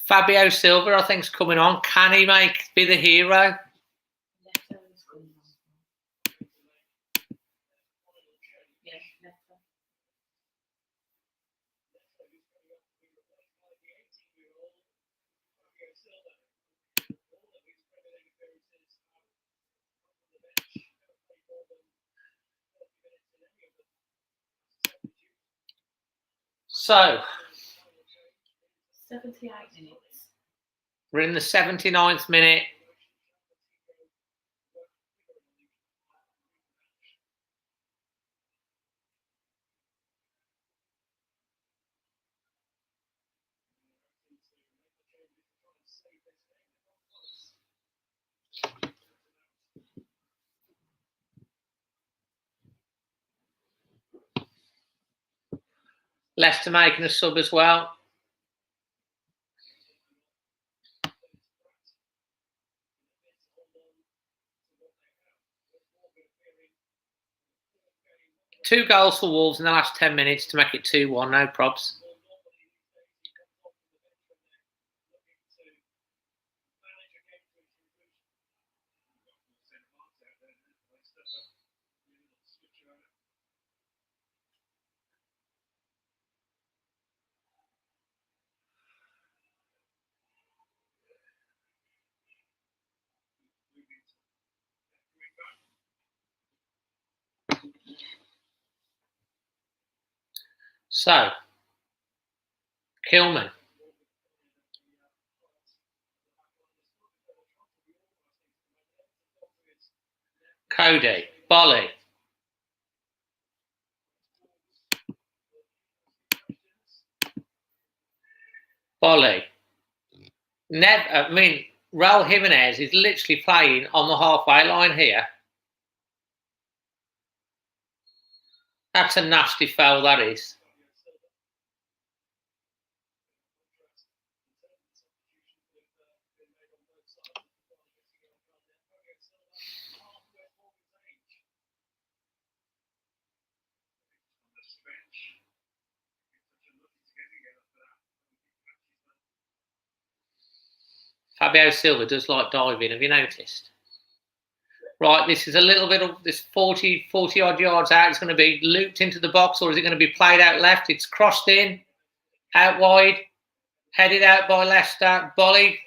S1: Fabio Silva, I think, is coming on. Can he be the hero? So,
S3: 78 minutes.
S1: We're in the 79th minute. Leicester making a sub as well. Two goals for Wolves in the last 10 minutes to make it 2-1. No probs. So, Kilman. Cody. Bolly. Bolly. Raul Jimenez is literally playing on the halfway line here. That's a nasty foul, that is. Fabio Silva does like diving, have you noticed? Right, this is a little bit of this 40 odd yards out. It's going to be looped into the box, or is it going to be played out left? It's crossed in, out wide, headed out by Leicester. Bolly.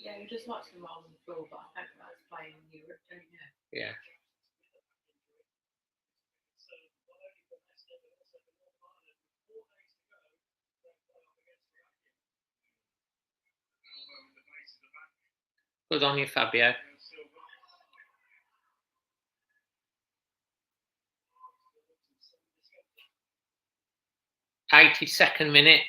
S3: Yeah, you just watch them roll on the floor, but I think that's playing in Europe, don't you?
S1: Yeah. Good on you, Fabio. '82nd minute.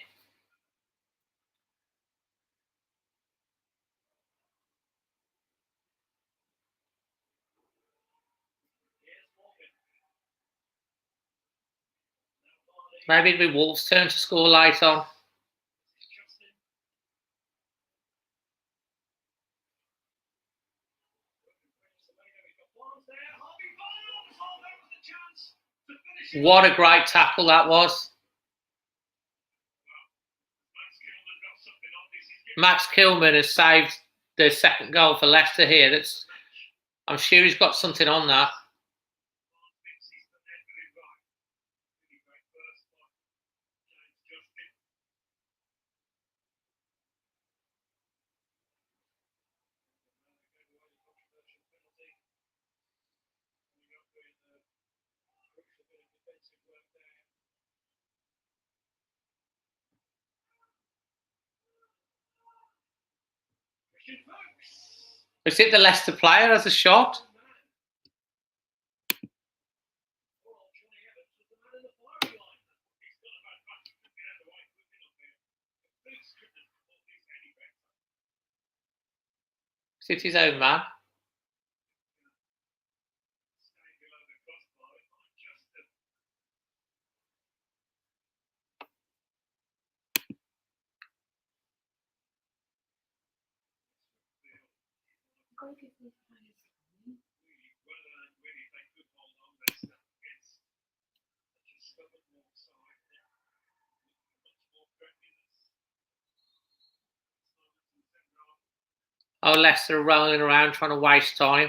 S1: Maybe it'll be Wolves' turn to score late on. What a great tackle that was. Max Kilman has saved the second goal for Leicester here. I'm sure he's got something on that. Is it the Leicester player as a shot? City's own man. Oh, Leicester rolling around trying to waste time.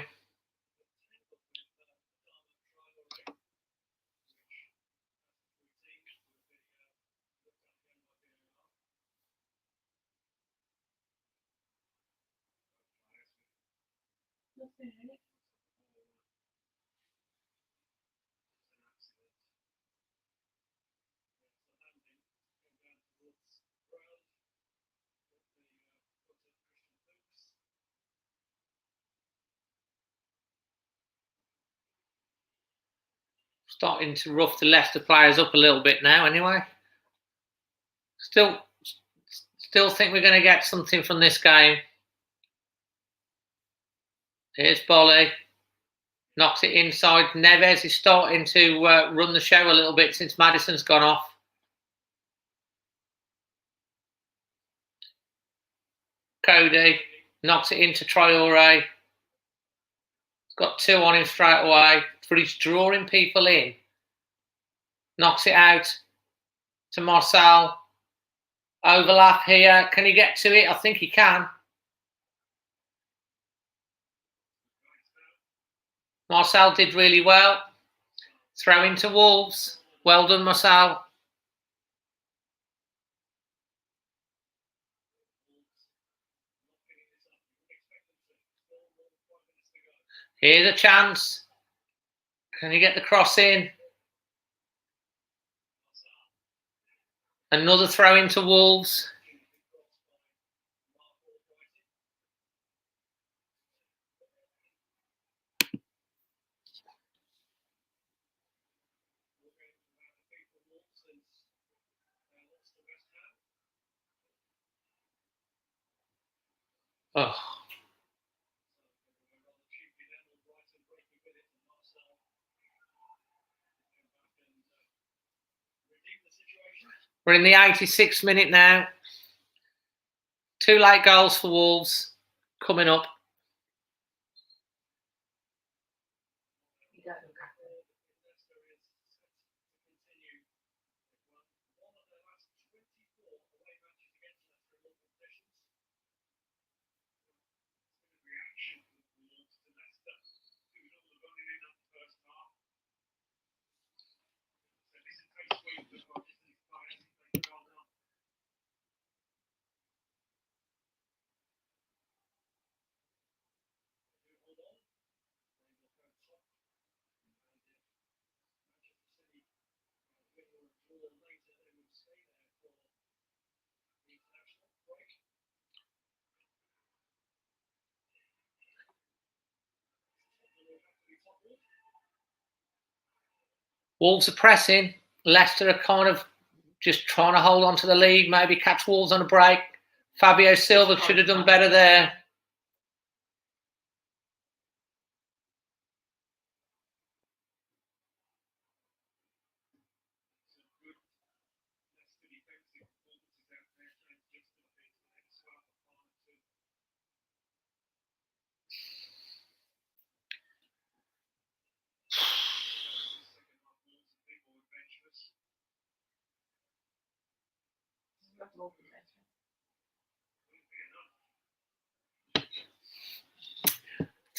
S1: Starting to rough the Leicester players up a little bit now anyway. Still think we're going to get something from this game. Here's Bolly. Knocks it inside. Neves is starting to run the show a little bit since Maddison's gone off. Cody knocks it into Traore. He's got 2 on him straight away, but he's drawing people in. Knocks it out to Marcel. Overlap here. Can he get to it? I think he can. Marcel did really well. Throw into Wolves. Well done, Marcel. Here's a chance. Can he get the cross in? Another throw into Wolves. Oh. We're in the 86th minute now. 2 late goals for Wolves coming up. Wolves are pressing. Leicester are kind of just trying to hold on to the lead, maybe catch Wolves on a break. Fabio Silva should have done better there.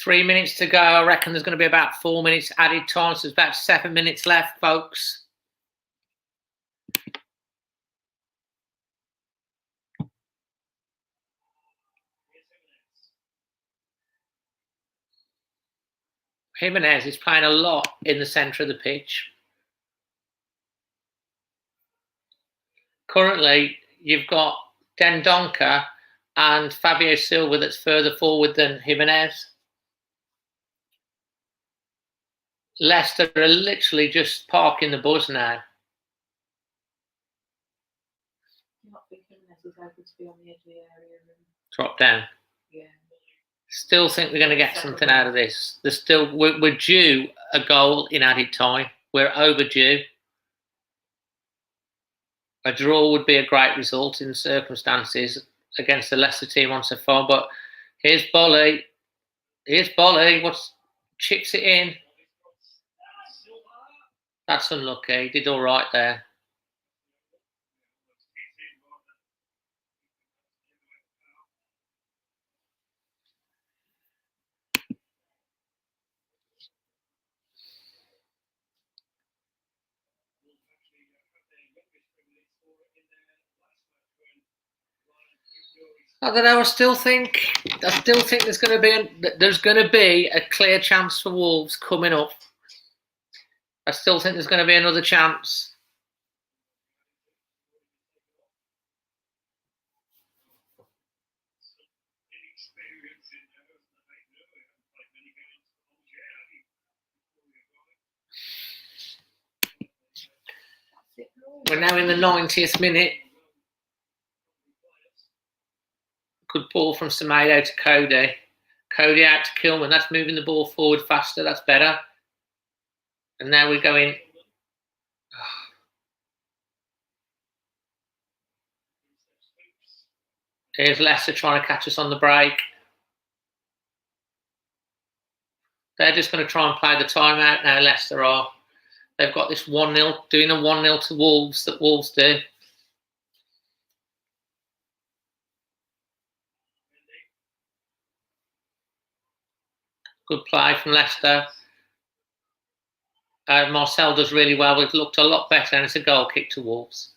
S1: 3 minutes to go. I reckon there's going to be about 4 minutes added time. So there's about 7 minutes left, folks. Jimenez is playing a lot in the centre of the pitch. Currently, you've got Dendoncker and Fabio Silva that's further forward than Jimenez. Leicester are literally just parking the bus now.
S3: I think Jimenez is able to be on the edge of the area.
S1: Drop down.
S3: Yeah.
S1: Still think we're going to get something out of this. We're due a goal in added time. We're overdue. A draw would be a great result in circumstances against the Leicester team on so far. But here's Bolly. Here's Bolly. Chips it in. That's unlucky. He did all right there. I don't know. I still think there's going to be a clear chance for Wolves coming up. I still think there's going to be another chance. We're now in the 90th minute. Good ball from Semedo to Cody. Cody out to Kilman. That's moving the ball forward faster. That's better. And now we're going. Here's Leicester trying to catch us on the break. They're just going to try and play the timeout now, Leicester are. They've got this 1-0, doing a 1-0 to Wolves that Wolves do. Good play from Leicester. Marcel does really well. We've looked a lot better, and it's a goal kick to Wolves.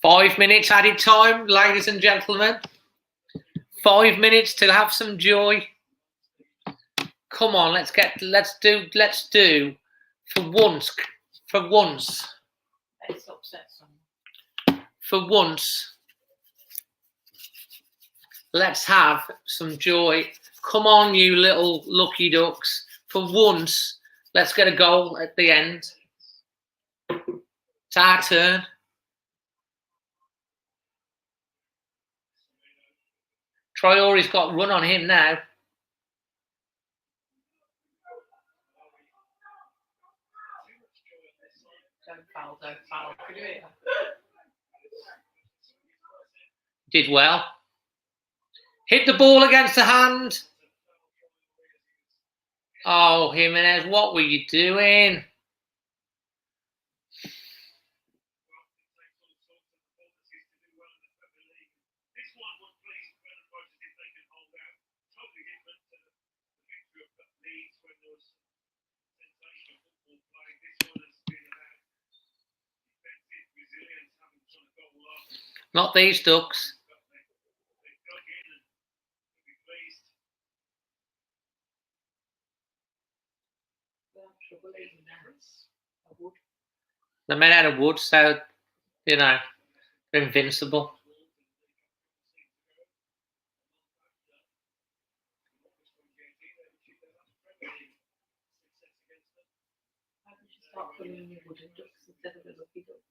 S1: Five minutes added time, ladies and gentlemen. 5 minutes to have some joy. Come on, let's do for once. Let's have some joy. Come on, you little lucky ducks. For once, let's get a goal at the end. It's our turn. Traore's got run on him now.
S3: Don't foul.
S1: Did well. Hit the ball against the hand. Oh, Jimenez, what were you doing? Not these ducks. They're made out of wood, so, they're invincible.
S3: Start putting in your wooden ducks instead of the lucky ducks.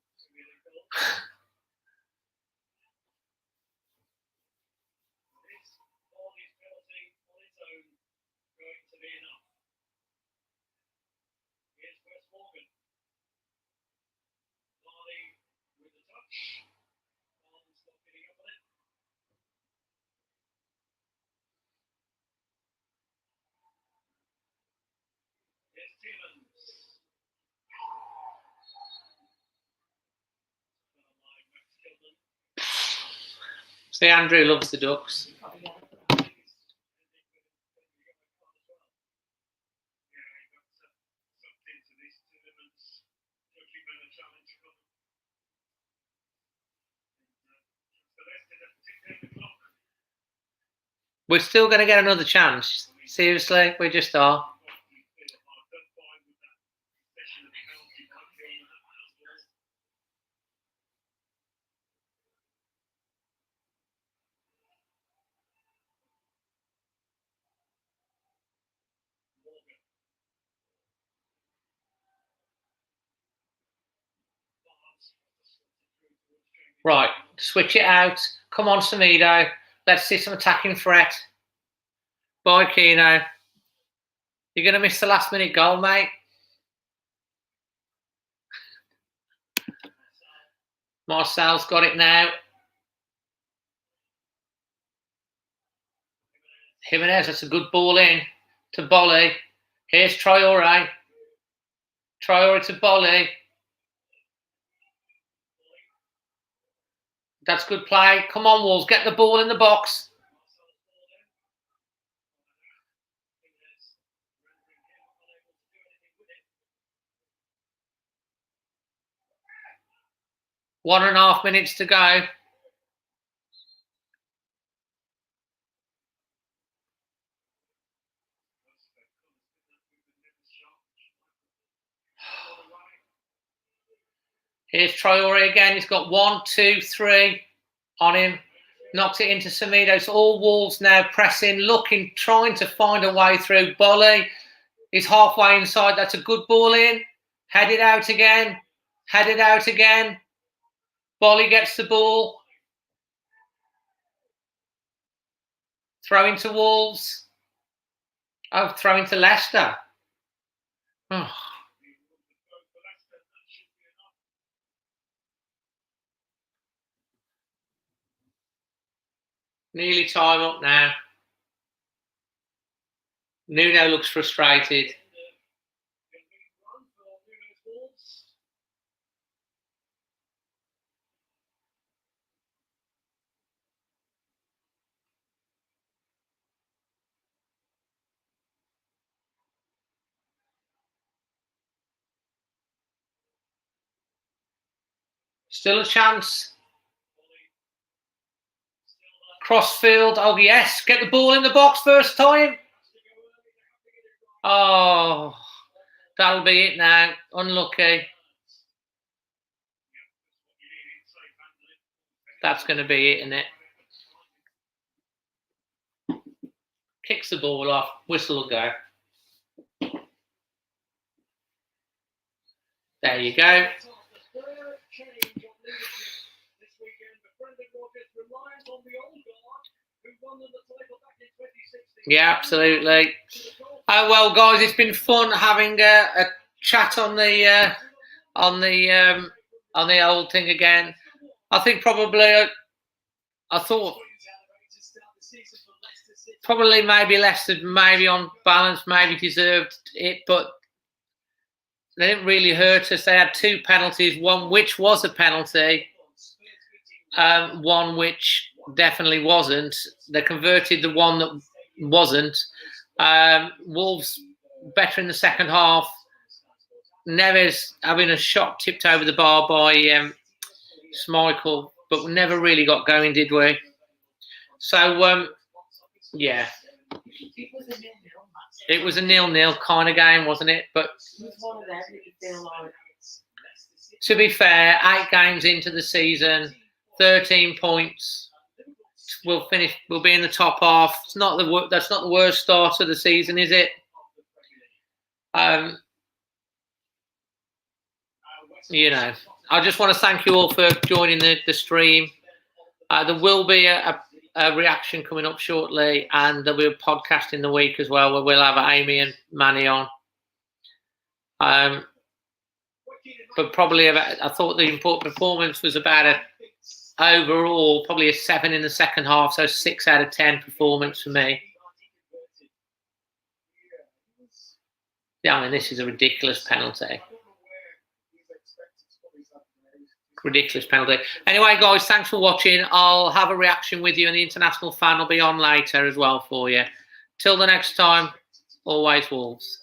S1: See, Andrew loves the Ducks. We're still going to get another chance. Seriously, we just are. Right, switch it out. Come on, Semedo. Let's see some attacking threat. Bye, Keno. You're going to miss the last minute goal, mate. Marcel's got it now. Jimenez, that's a good ball in to Bolly. Here's Traore. Traore to Bolly. That's good play. Come on, Wolves. Get the ball in the box. One and a half minutes to go. Here's Traore again. He's got 1, 2, 3 on him. Knocks it into Semedo. It's all Wolves now pressing, looking, trying to find a way through. Bolly is halfway inside. That's a good ball in. Headed out again. Headed out again. Bolly gets the ball. Throw into Wolves. Oh, throw into Leicester. Oh. Nearly time up now. Nuno looks frustrated. Still a chance. Crossfield. Oh, yes. Get the ball in the box first time. Oh, that'll be it now. Unlucky. That's going to be it, isn't it? Kicks the ball off. Whistle will go. There you go. Yeah, absolutely. Oh well, guys, it's been fun having a chat on the old thing again. I think probably I thought probably maybe Leicester maybe on balance maybe deserved it, but they didn't really hurt us. They had 2 penalties, one which was a penalty, one which definitely wasn't. They converted the one that wasn't. Wolves better in the second half. Neves having a shot tipped over the bar by Schmeichel, but we never really got going, did we? So, yeah. It was a 0-0 kind of game, wasn't it? But to be fair, 8 games into the season, 13 points. We'll finish. We'll be in the top half. It's not that's not the worst start of the season, is it? You know, I just want to thank you all for joining the stream. There will be a reaction coming up shortly, and there'll be a podcast in the week as well where we'll have Amy and Manny on. But probably I thought the important performance was about overall probably a 7 in the second half, so 6 out of 10 performance for me. Yeah, I mean, this is a ridiculous penalty. Ridiculous penalty. Anyway, guys, thanks for watching. I'll have a reaction with you, and the international fan will be on later as well for you. Till the next time, always Wolves.